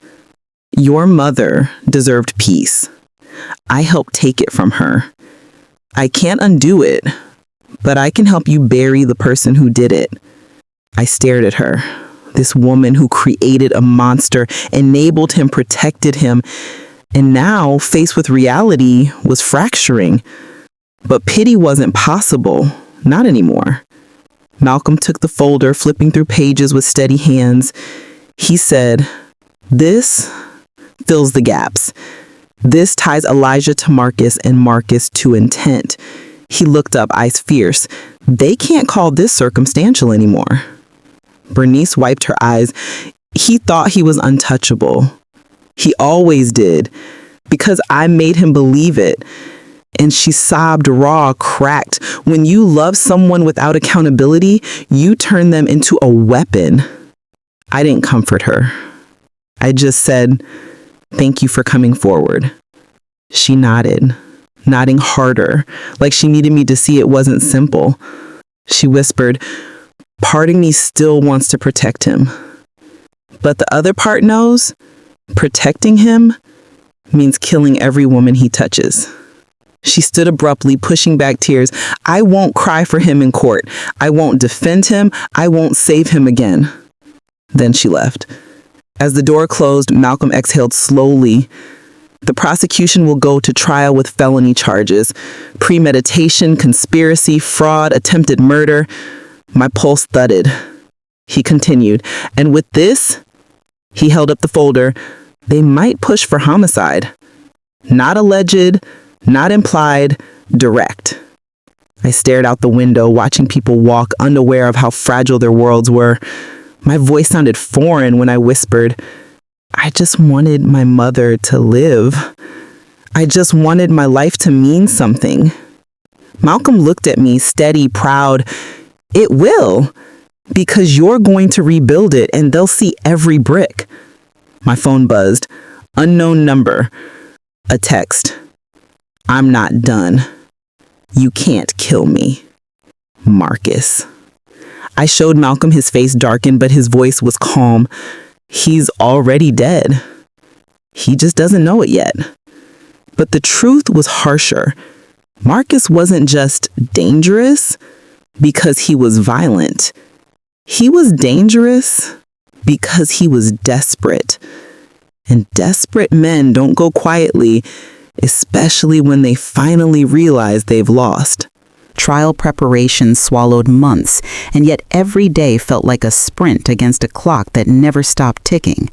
[SPEAKER 1] "Your mother deserved peace. I helped take it from her. I can't undo it, but I can help you bury the person who did it." I stared at her. This woman who created a monster, enabled him, protected him, and now, faced with reality, was fracturing. But pity wasn't possible. Not anymore. Malcolm took the folder, flipping through pages with steady hands. He said, "This fills the gaps. This ties Elijah to Marcus and Marcus to intent." He looked up, eyes fierce. "They can't call this circumstantial anymore." Bernice wiped her eyes. "He thought he was untouchable. He always did, because I made him believe it." And she sobbed raw, cracked. When you love someone without accountability, you turn them into a weapon. I didn't comfort her. I just said, "Thank you for coming forward." She nodded, nodding harder, like she needed me to see it wasn't simple. She whispered, "Part of me still wants to protect him. But the other part knows protecting him means killing every woman he touches." She stood abruptly, pushing back tears. "I won't cry for him in court. I won't defend him. I won't save him again." Then she left. As the door closed, Malcolm exhaled slowly. The prosecution will go to trial with felony charges: premeditation, conspiracy, fraud, attempted murder. My pulse thudded. He continued, "And with this," he held up the folder, "they might push for homicide. Not alleged, not implied, direct." I stared out the window, watching people walk, unaware of how fragile their worlds were. My voice sounded foreign when I whispered, "I just wanted my mother to live. I just wanted my life to mean something." Malcolm looked at me, steady, proud. "It will, because you're going to rebuild it and they'll see every brick." My phone buzzed. Unknown number. A text. "I'm not done. You can't kill me. Marcus." I showed Malcolm. His face darkened, but his voice was calm. "He's already dead. He just doesn't know it yet." But the truth was harsher. Marcus wasn't just dangerous because he was violent. He was dangerous because he was desperate. And desperate men don't go quietly, especially when they finally realize they've lost. Trial preparations swallowed months, and yet every day felt like a sprint against a clock that never stopped ticking.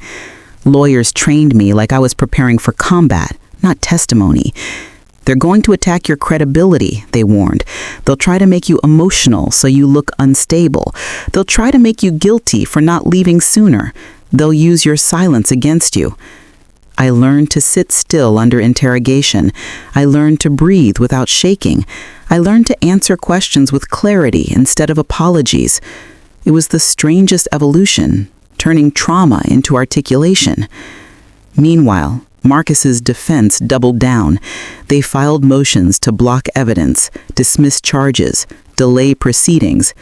[SPEAKER 1] Lawyers trained me like I was preparing for combat, not testimony. "They're going to attack your credibility," they warned. "They'll try to make you emotional so you look unstable. They'll try to make you guilty for not leaving sooner. They'll use your silence against you." I learned to sit still under interrogation. I learned to breathe without shaking. I learned to answer questions with clarity instead of apologies. It was the strangest evolution, turning trauma into articulation. Meanwhile, Marcus's defense doubled down. They filed motions to block evidence, dismiss charges, delay proceedings.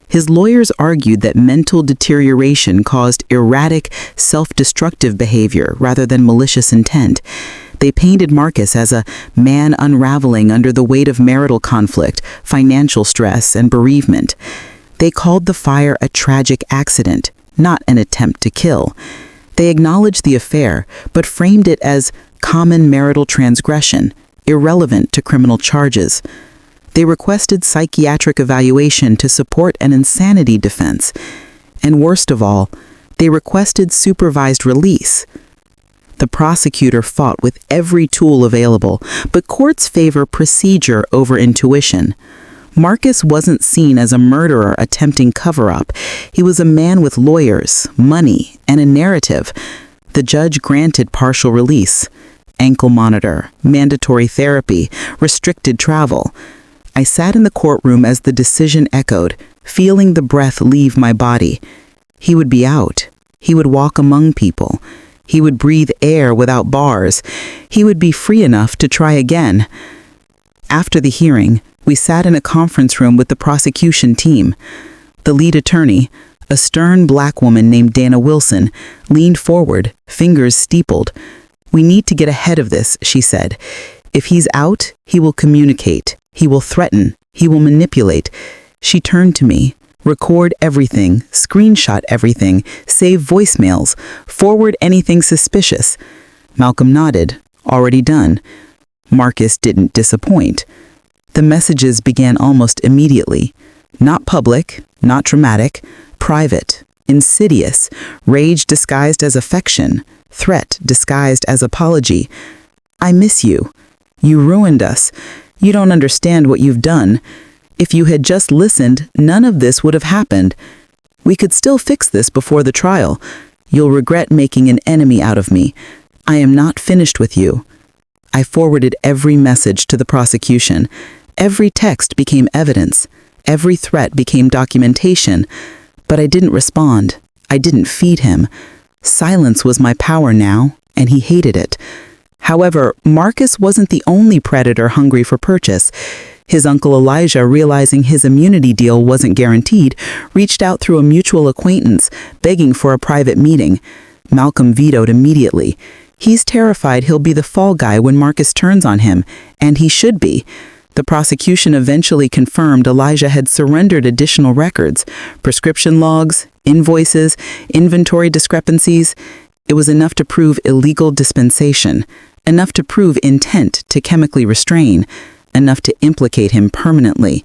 [SPEAKER 1] His lawyers argued that mental deterioration caused erratic, self-destructive behavior rather than malicious intent. They painted Marcus as a man unraveling under the weight of marital conflict, financial stress, and bereavement. They called the fire a tragic accident, not an attempt to kill. They acknowledged the affair, but framed it as common marital transgression, irrelevant to criminal charges. They requested psychiatric evaluation to support an insanity defense. And worst of all, they requested supervised release. The prosecutor fought with every tool available, but courts favor procedure over intuition. Marcus wasn't seen as a murderer attempting cover-up. He was a man with lawyers, money, and a narrative. The judge granted partial release, ankle monitor, mandatory therapy, restricted travel. I sat in the courtroom as the decision echoed, feeling the breath leave my body. He would be out. He would walk among people. He would breathe air without bars. He would be free enough to try again. After the hearing, we sat in a conference room with the prosecution team. The lead attorney, a stern black woman named Dana Wilson, leaned forward, fingers steepled. "We need to get ahead of this," she said. "If he's out, he will communicate. He will threaten. He will manipulate." She turned to me. "Record everything, screenshot everything, save voicemails, forward anything suspicious." Malcolm nodded. "Already done." Marcus didn't disappoint. The messages began almost immediately. Not public, not dramatic, private, insidious, rage disguised as affection, threat disguised as apology. "I miss you. You ruined us. You don't understand what you've done. If you had just listened, none of this would have happened. We could still fix this before the trial. You'll regret making an enemy out of me. I am not finished with you." I forwarded every message to the prosecution. Every text became evidence. Every threat became documentation. But I didn't respond. I didn't feed him. Silence was my power now, and he hated it. However, Marcus wasn't the only predator hungry for purchase. His uncle Elijah, realizing his immunity deal wasn't guaranteed, reached out through a mutual acquaintance, begging for a private meeting. Malcolm vetoed immediately. He's terrified he'll be the fall guy when Marcus turns on him, and he should be. The prosecution eventually confirmed Elijah had surrendered additional records, prescription logs, invoices, inventory discrepancies. It was enough to prove illegal dispensation, enough to prove intent to chemically restrain, enough to implicate him permanently.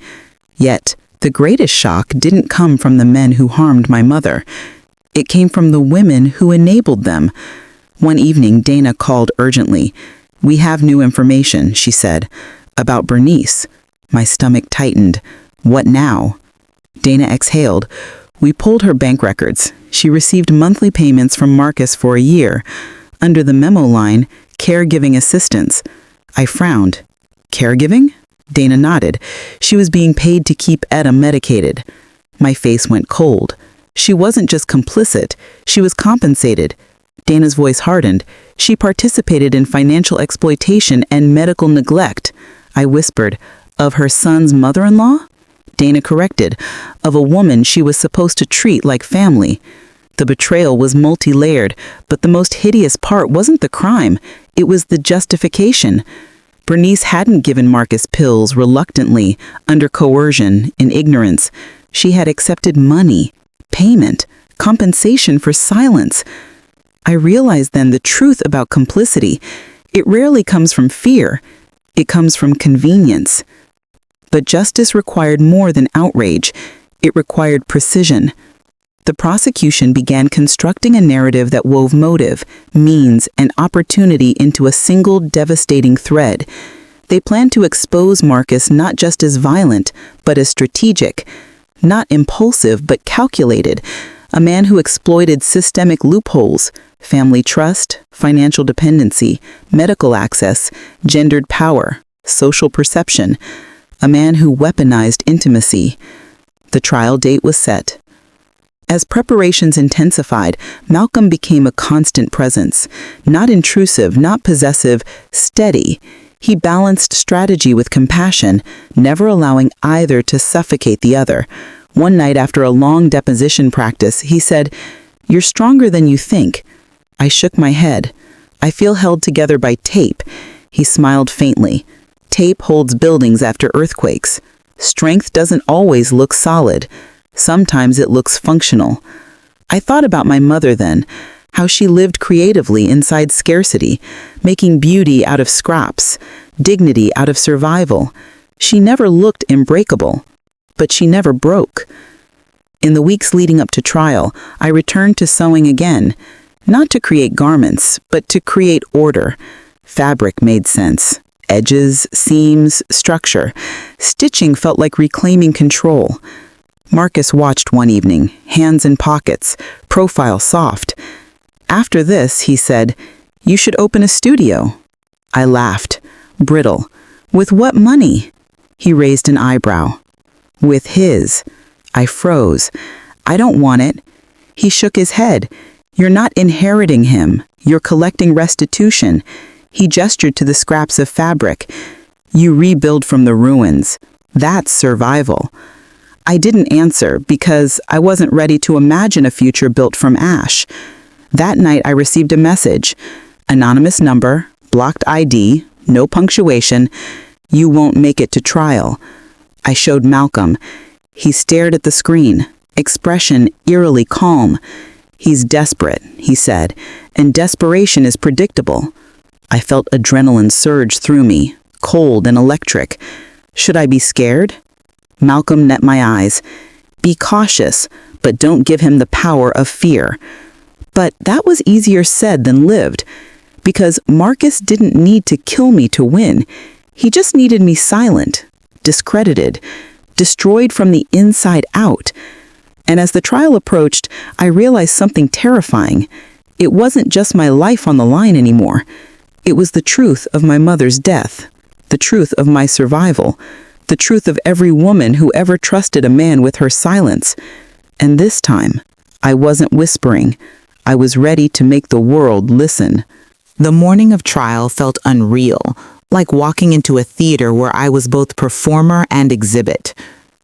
[SPEAKER 1] Yet, the greatest shock didn't come from the men who harmed my mother. It came from the women who enabled them. One evening, Dana called urgently. "We have new information," she said, "about Bernice." My stomach tightened. "What now?" Dana exhaled. "We pulled her bank records. She received monthly payments from Marcus for a year. Under the memo line, caregiving assistance." I frowned. "Caregiving?" Dana nodded. "She was being paid to keep Etta medicated." My face went cold. She wasn't just complicit, she was compensated. Dana's voice hardened. "She participated in financial exploitation and medical neglect." I whispered, "Of her son's mother-in-law?" Dana corrected, "Of a woman she was supposed to treat like family." The betrayal was multi-layered, but the most hideous part wasn't the crime, it was the justification. Bernice hadn't given Marcus pills reluctantly, under coercion, in ignorance. She had accepted money, payment, compensation for silence. I realized then the truth about complicity. It rarely comes from fear. It comes from convenience. But justice required more than outrage. It required precision. The prosecution began constructing a narrative that wove motive, means, and opportunity into a single devastating thread. They planned to expose Marcus not just as violent, but as strategic. Not impulsive, but calculated. A man who exploited systemic loopholes, family trust, financial dependency, medical access, gendered power, social perception. A man who weaponized intimacy. The trial date was set. As preparations intensified, Malcolm became a constant presence. Not intrusive, not possessive, steady. He balanced strategy with compassion, never allowing either to suffocate the other. One night after a long deposition practice, he said, "You're stronger than you think." I shook my head. "I feel held together by tape." He smiled faintly. "Tape holds buildings after earthquakes. Strength doesn't always look solid. Sometimes it looks functional." I thought about my mother then, how she lived creatively inside scarcity, making beauty out of scraps, dignity out of survival. She never looked unbreakable, but she never broke. In the weeks leading up to trial, I returned to sewing again, not to create garments, but to create order. Fabric made sense. Edges, seams, structure. Stitching felt like reclaiming control. Marcus watched one evening, hands in pockets, profile soft. After this, he said, "You should open a studio." I laughed, brittle. "With what money?" He raised an eyebrow. "With his." I froze. "I don't want it." He shook his head. "You're not inheriting him. You're collecting restitution." He gestured to the scraps of fabric. "You rebuild from the ruins. That's survival." I didn't answer because I wasn't ready to imagine a future built from ash. That night I received a message. Anonymous number, blocked ID, no punctuation. "You won't make it to trial." I showed Malcolm. He stared at the screen, expression eerily calm. "He's desperate," he said, "and desperation is predictable." I felt adrenaline surge through me, cold and electric. Should I be scared? Malcolm met my eyes. "Be cautious, but don't give him the power of fear." But that was easier said than lived, because Marcus didn't need to kill me to win. He just needed me silent, discredited, destroyed from the inside out. And as the trial approached, I realized something terrifying. It wasn't just my life on the line anymore. It was the truth of my mother's death, the truth of my survival, the truth of every woman who ever trusted a man with her silence. And this time, I wasn't whispering. I was ready to make the world listen.
[SPEAKER 2] The morning of trial felt unreal, like walking into a theater where I was both performer and exhibit.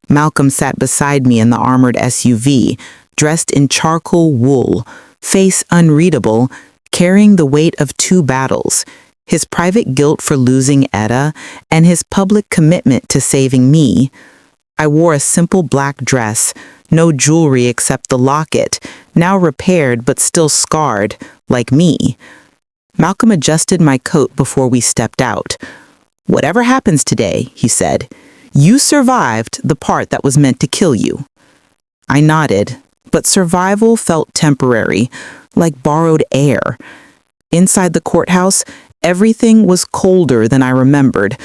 [SPEAKER 2] Malcolm sat beside me in the armored SUV, dressed in charcoal wool, face unreadable, carrying the weight of 2 battles, his private guilt for losing Etta and his public commitment to saving me. I wore a simple black dress, no jewelry except the locket, now repaired but still scarred, like me. Malcolm adjusted my coat before we stepped out. "Whatever happens today," he said, "you survived the part that was meant to kill you." I nodded, but survival felt temporary, like borrowed air. Inside the courthouse, everything was colder than I remembered.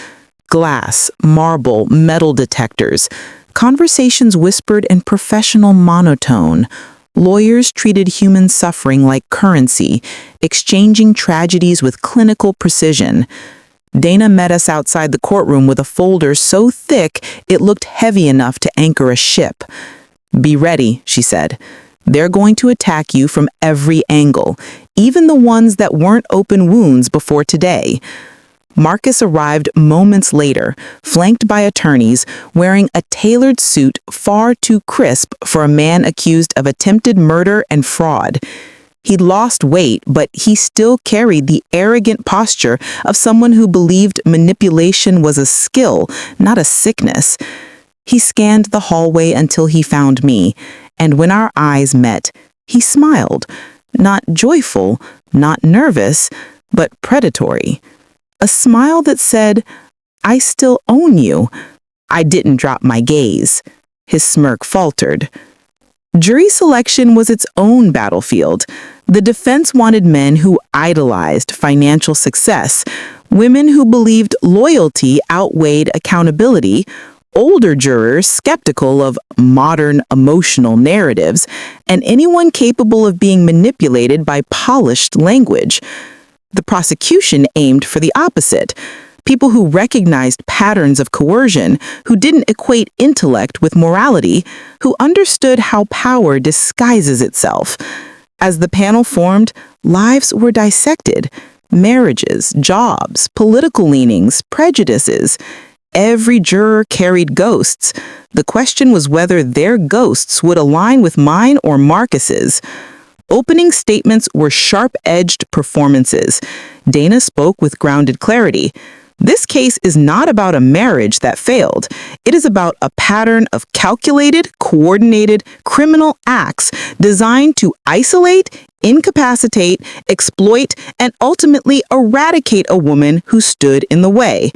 [SPEAKER 2] Glass, marble, metal detectors. Conversations whispered in professional monotone. Lawyers treated human suffering like currency, exchanging tragedies with clinical precision. Dana met us outside the courtroom with a folder so thick it looked heavy enough to anchor a ship. "Be ready," she said. "They're going to attack you from every angle, even the ones that weren't open wounds before today." Marcus arrived moments later, flanked by attorneys, wearing a tailored suit far too crisp for a man accused of attempted murder and fraud. He'd lost weight, but he still carried the arrogant posture of someone who believed manipulation was a skill, not a sickness. He scanned the hallway until he found me, and when our eyes met, he smiled, not joyful, not nervous, but predatory. A smile that said, "I still own you." I didn't drop my gaze. His smirk faltered. Jury selection was its own battlefield. The defense wanted men who idolized financial success, women who believed loyalty outweighed accountability, older jurors skeptical of modern emotional narratives, and anyone capable of being manipulated by polished language. The prosecution aimed for the opposite. People who recognized patterns of coercion, who didn't equate intellect with morality, who understood how power disguises itself. As the panel formed, lives were dissected. Marriages, jobs, political leanings, prejudices. Every juror carried ghosts. The question was whether their ghosts would align with mine or Marcus's. Opening statements were sharp-edged performances. Dana spoke with grounded clarity. "This case is not about a marriage that failed. It is about a pattern of calculated, coordinated criminal acts designed to isolate, incapacitate, exploit, and ultimately eradicate a woman who stood in the way."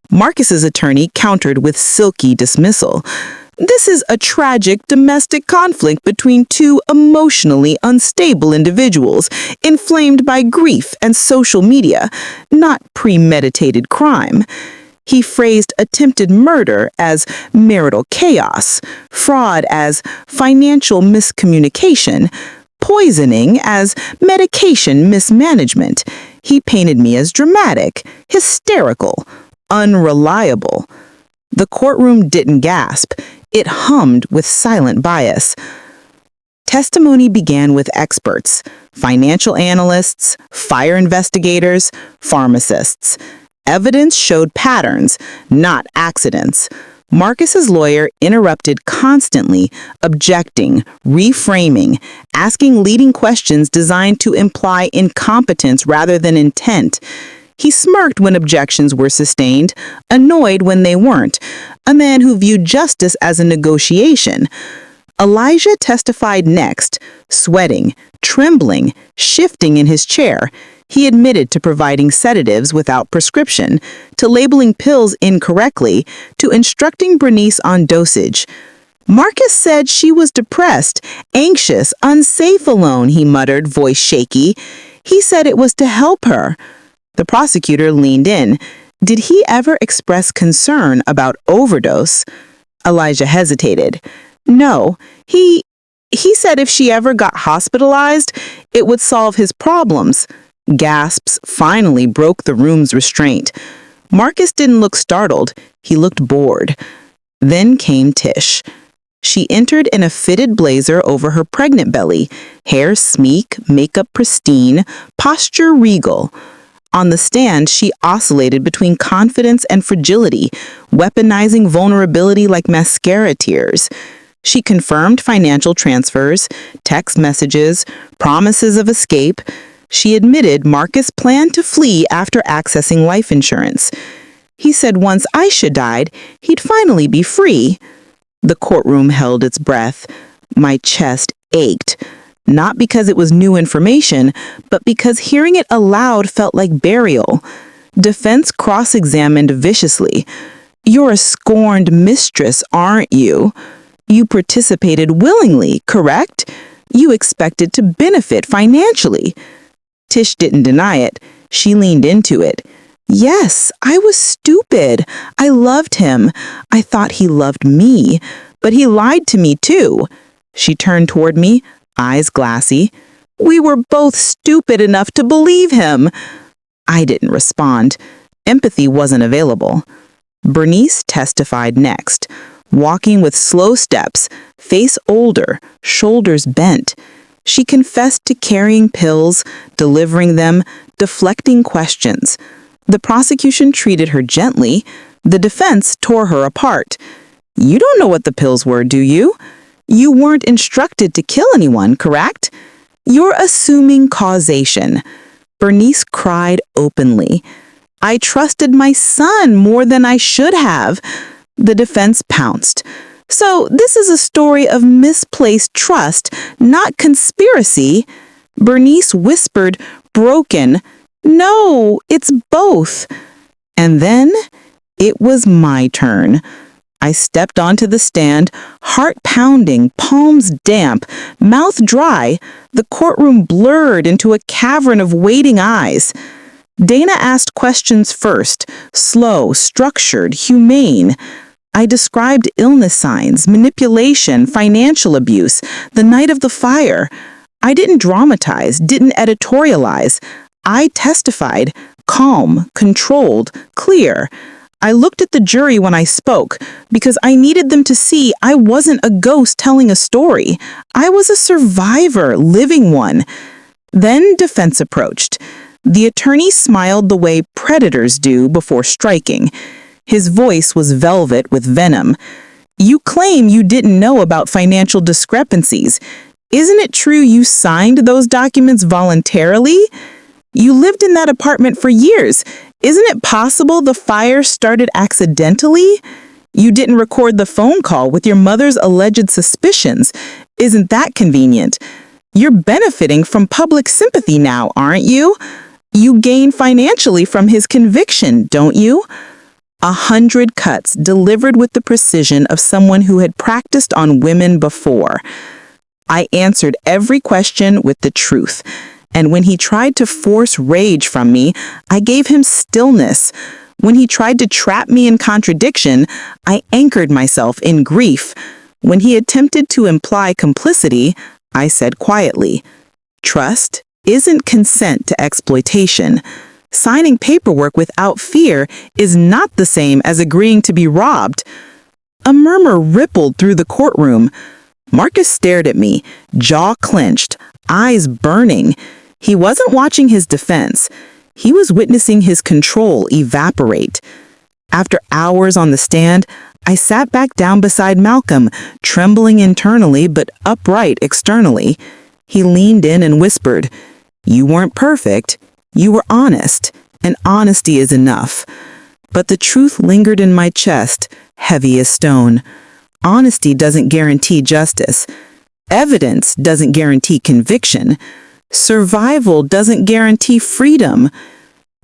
[SPEAKER 2] Marcus's attorney countered with silky dismissal.
[SPEAKER 1] This is a tragic domestic conflict between two emotionally unstable individuals, inflamed by grief and social media, not premeditated crime. He phrased attempted murder as marital chaos, fraud as financial miscommunication, poisoning as medication mismanagement. He painted me as dramatic, hysterical, unreliable. The courtroom didn't gasp. It hummed with silent bias. Testimony began with experts, financial analysts, fire investigators, pharmacists. Evidence showed patterns, not accidents. Marcus's lawyer interrupted constantly, objecting, reframing, asking leading questions designed to imply incompetence rather than intent. He smirked when objections were sustained, annoyed when they weren't, a man who viewed justice as a negotiation. Elijah testified next, sweating, trembling, shifting in his chair. He admitted to providing sedatives without prescription, to labeling pills incorrectly, to instructing Bernice on dosage. Marcus said she was depressed, anxious, unsafe alone, he muttered, voice shaky. He said it was to help her. The prosecutor leaned in. Did he ever express concern about overdose? Elijah hesitated. No, he said if she ever got hospitalized, it would solve his problems. Gasps finally broke the room's restraint. Marcus didn't look startled. He looked bored. Then came Tish. She entered in a fitted blazer over her pregnant belly, hair sleek, makeup pristine, posture regal. On the stand, she oscillated between confidence and fragility, weaponizing vulnerability like mascara tears. She confirmed financial transfers, text messages, promises of escape. She admitted Marcus planned to flee after accessing life insurance. He said once Aisha died, he'd finally be free. The courtroom held its breath. My chest ached. Not because it was new information, but because hearing it aloud felt like burial. Defense cross-examined viciously. You're a scorned mistress, aren't you? You participated willingly, correct? You expected to benefit financially. Tish didn't deny it. She leaned into it. Yes, I was stupid. I loved him. I thought he loved me. But he lied to me too. She turned toward me, eyes glassy. We were both stupid enough to believe him. I didn't respond. Empathy wasn't available. Bernice testified next, walking with slow steps, face older, shoulders bent. She confessed to carrying pills, delivering them, deflecting questions. The prosecution treated her gently. The defense tore her apart. You don't know what the pills were, do you? You weren't instructed to kill anyone, correct? You're assuming causation. Bernice cried openly. I trusted my son more than I should have. The defense pounced. So this is a story of misplaced trust, not conspiracy. Bernice whispered, broken, no, it's both. And then it was my turn. I stepped onto the stand, heart pounding, palms damp, mouth dry, the courtroom blurred into a cavern of waiting eyes. Dana asked questions first, slow, structured, humane. I described illness signs, manipulation, financial abuse, the night of the fire. I didn't dramatize, didn't editorialize. I testified, calm, controlled, clear. I looked at the jury when I spoke because I needed them to see I wasn't a ghost telling a story. I was a survivor, living one. Then defense approached. The attorney smiled the way predators do before striking. His voice was velvet with venom. You claim you didn't know about financial discrepancies. Isn't it true you signed those documents voluntarily? You lived in that apartment for years. Isn't it possible the fire started accidentally? You didn't record the phone call with your mother's alleged suspicions. Isn't that convenient? You're benefiting from public sympathy now, aren't you? You gain financially from his conviction, don't you? 100 cuts delivered with the precision of someone who had practiced on women before. I answered every question with the truth, and when he tried to force rage from me, I gave him stillness. When he tried to trap me in contradiction, I anchored myself in grief. When he attempted to imply complicity, I said quietly, "Trust isn't consent to exploitation. Signing paperwork without fear is not the same as agreeing to be robbed." A murmur rippled through the courtroom. Marcus stared at me, jaw clenched, eyes burning. He wasn't watching his defense. He was witnessing his control evaporate. After hours on the stand, I sat back down beside Malcolm, trembling internally but upright externally. He leaned in and whispered, "You weren't perfect. You were honest, and honesty is enough." But the truth lingered in my chest, heavy as stone. Honesty doesn't guarantee justice. Evidence doesn't guarantee conviction. Survival doesn't guarantee freedom.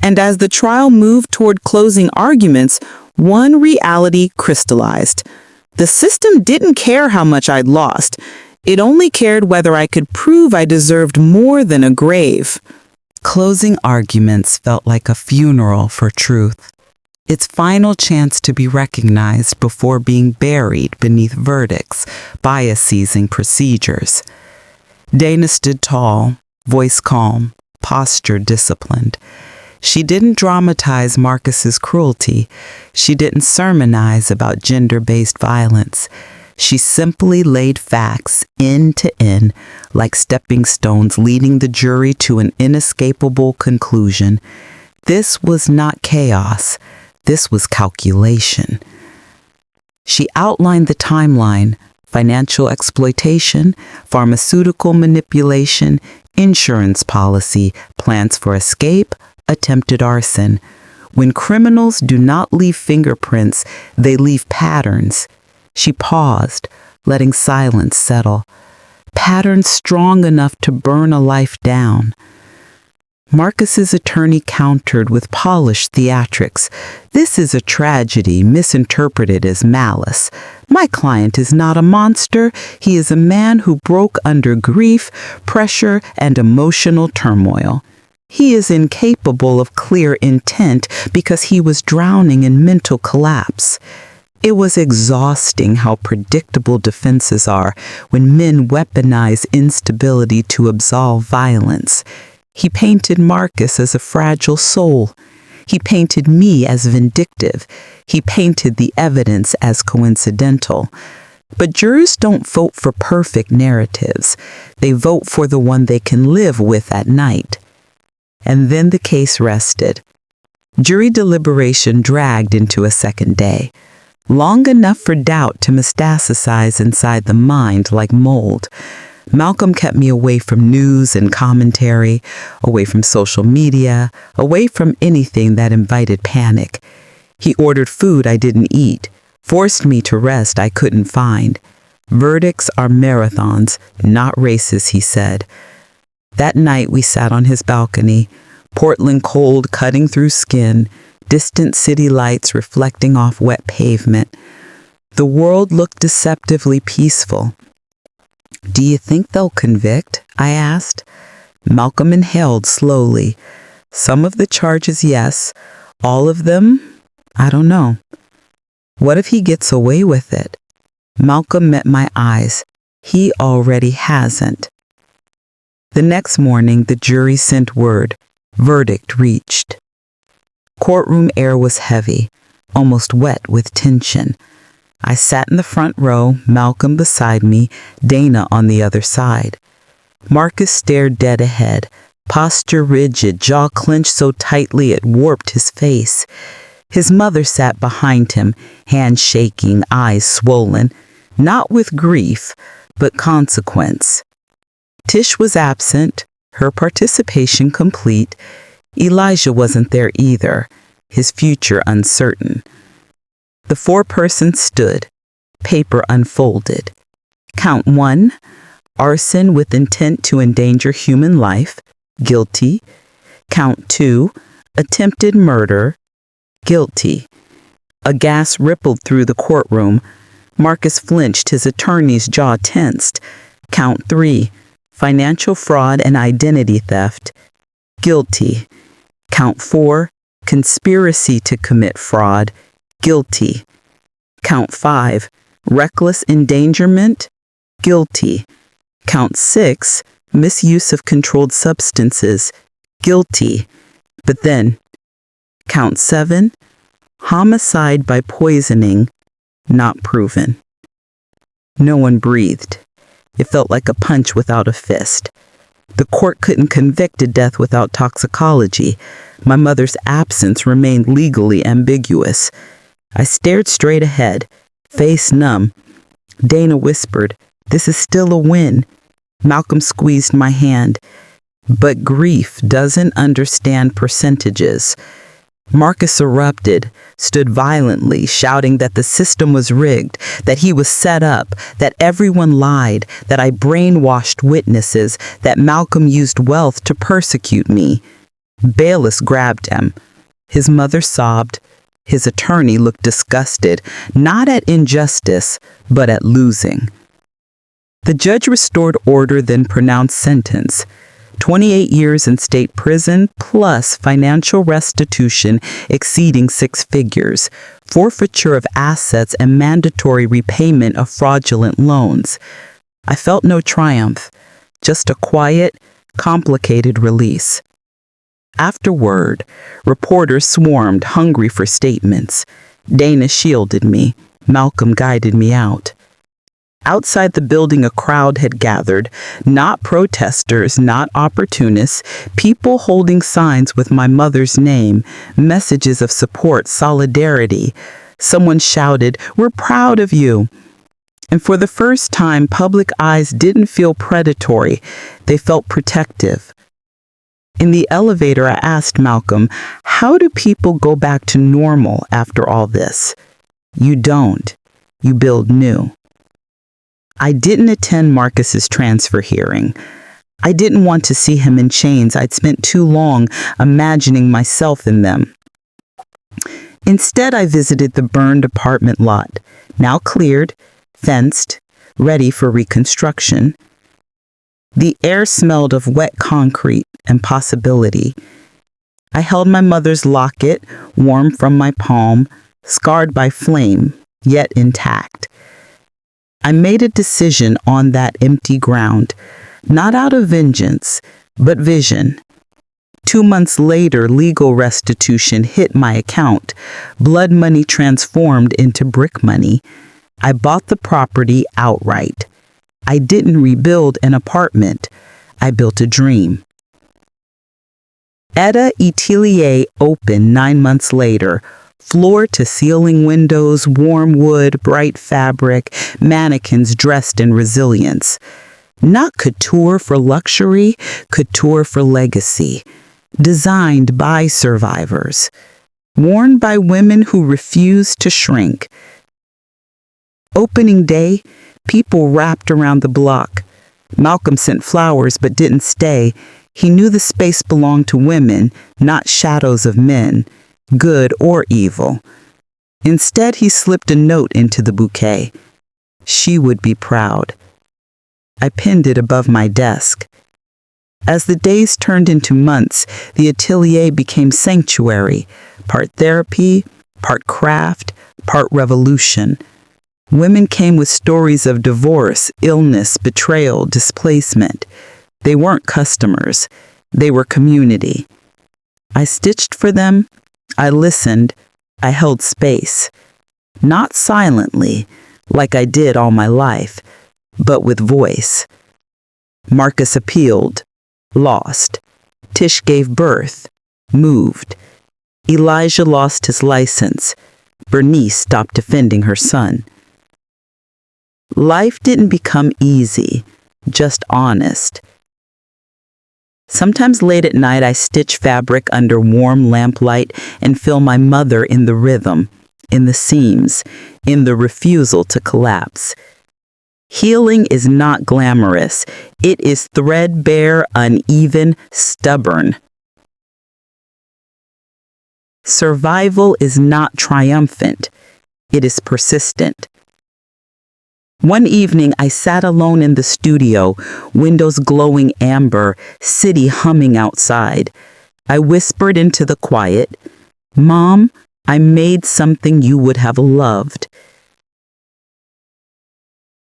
[SPEAKER 1] And as the trial moved toward closing arguments, one reality crystallized. The system didn't care how much I'd lost. It only cared whether I could prove I deserved more than a grave.
[SPEAKER 3] Closing arguments felt like a funeral for truth. Its final chance to be recognized before being buried beneath verdicts, biases, and procedures. Dana stood tall, voice calm, posture disciplined. She didn't dramatize Marcus's cruelty. She didn't sermonize about gender-based violence. She simply laid facts end to end, like stepping stones leading the jury to an inescapable conclusion. This was not chaos. This was calculation. She outlined the timeline: financial exploitation, pharmaceutical manipulation, insurance policy, plans for escape, attempted arson. When criminals do not leave fingerprints, they leave patterns. She paused, letting silence settle. Patterns strong enough to burn a life down. Marcus's attorney countered with polished theatrics. "This is a tragedy misinterpreted as malice. My client is not a monster. He is a man who broke under grief, pressure, and emotional turmoil. He is incapable of clear intent because he was drowning in mental collapse." It was exhausting how predictable defenses are when men weaponize instability to absolve violence. He painted Marcus as a fragile soul. He painted me as vindictive. He painted the evidence as coincidental. But jurors don't vote for perfect narratives. They vote for the one they can live with at night. And then the case rested. Jury deliberation dragged into a second day, long enough for doubt to metastasize inside the mind like mold. Malcolm kept me away from news and commentary, away from social media, away from anything that invited panic. He ordered food I didn't eat, forced me to rest I couldn't find. Verdicts are marathons, not races, he said. That night we sat on his balcony, Portland cold cutting through skin, distant city lights reflecting off wet pavement. The world looked deceptively peaceful. "Do you think they'll convict?" I asked. Malcolm inhaled slowly. "Some of the charges, yes. All of them? I don't know." "What if he gets away with it?" Malcolm met my eyes. "He already hasn't." The next morning, the jury sent word. Verdict reached. Courtroom air was heavy, almost wet with tension. I sat in the front row, Malcolm beside me, Dana on the other side. Marcus stared dead ahead, posture rigid, jaw clenched so tightly it warped his face. His mother sat behind him, hands shaking, eyes swollen, not with grief, but consequence. Tish was absent, her participation complete. Elijah wasn't there either, his future uncertain. The four-person stood, paper unfolded. Count 1, arson with intent to endanger human life, guilty. Count 2, attempted murder, guilty.
[SPEAKER 1] A gasp rippled through the courtroom. Marcus flinched, his attorney's jaw tensed. Count 3, financial fraud and identity theft. Guilty. Count 4, conspiracy to commit fraud. Guilty. Count 5, reckless endangerment. Guilty. Count 6, misuse of controlled substances. Guilty. But then, count 7, homicide by poisoning, not proven. No one breathed. It felt like a punch without a fist. The court couldn't convict a death without toxicology. My mother's absence remained legally ambiguous. I stared straight ahead, face numb. Dana whispered, "This is still a win." Malcolm squeezed my hand. But grief doesn't understand percentages. Marcus erupted, stood violently, shouting that the system was rigged, that he was set up, that everyone lied, that I brainwashed witnesses, that Malcolm used wealth to persecute me. Bayless grabbed him. His mother sobbed. His attorney looked disgusted, not at injustice, but at losing. The judge restored order, then pronounced sentence. 28 years in state prison plus financial restitution exceeding 6 figures, forfeiture of assets and mandatory repayment of fraudulent loans. I felt no triumph, just a quiet, complicated release. Afterward, reporters swarmed, hungry for statements. Dana shielded me. Malcolm guided me out. Outside the building, a crowd had gathered, not protesters, not opportunists, people holding signs with my mother's name, messages of support, solidarity. Someone shouted, "We're proud of you." And for the first time, public eyes didn't feel predatory. They felt protective. In the elevator, I asked Malcolm, "How do people go back to normal after all this?" "You don't. You build new." I didn't attend Marcus's transfer hearing. I didn't want to see him in chains. I'd spent too long imagining myself in them. Instead, I visited the burned apartment lot, now cleared, fenced, ready for reconstruction. The air smelled of wet concrete and possibility. I held my mother's locket, warm from my palm, scarred by flame, yet intact. I made a decision on that empty ground, not out of vengeance, but vision. 2 months later, legal restitution hit my account. Blood money transformed into brick money. I bought the property outright. I didn't rebuild an apartment. I built a dream. Etta Atelier opened 9 months later. Floor-to-ceiling windows, warm wood, bright fabric, mannequins dressed in resilience. Not couture for luxury, couture for legacy. Designed by survivors. Worn by women who refuse to shrink. Opening day, people wrapped around the block. Malcolm sent flowers but didn't stay. He knew the space belonged to women, not shadows of men, good or evil. Instead, he slipped a note into the bouquet. She would be proud. I pinned it above my desk. As the days turned into months, the atelier became sanctuary, part therapy, part craft, part revolution. Women came with stories of divorce, illness, betrayal, displacement. They weren't customers. They were community. I stitched for them. I listened. I held space. Not silently, like I did all my life, but with voice. Marcus appealed, lost. Tish gave birth, moved. Elijah lost his license. Bernice stopped defending her son. Life didn't become easy, just honest. Sometimes late at night, I stitch fabric under warm lamplight and feel my mother in the rhythm, in the seams, in the refusal to collapse. Healing is not glamorous. It is threadbare, uneven, stubborn. Survival is not triumphant. It is persistent. One evening, I sat alone in the studio, windows glowing amber, city humming outside. I whispered into the quiet, "Mom, I made something you would have loved."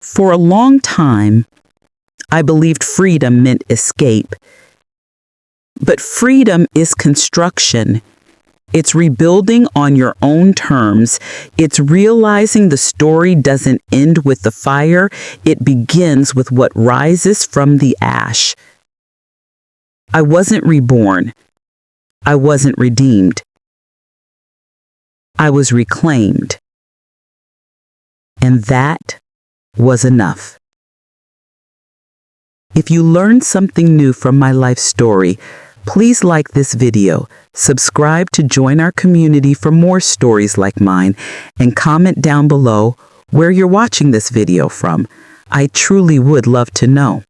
[SPEAKER 1] For a long time, I believed freedom meant escape. But freedom is construction. It's rebuilding on your own terms. It's realizing the story doesn't end with the fire. It begins with what rises from the ash. I wasn't reborn. I wasn't redeemed. I was reclaimed. And that was enough. If you learned something new from my life story, please like this video, subscribe to join our community for more stories like mine, and comment down below where you're watching this video from. I truly would love to know.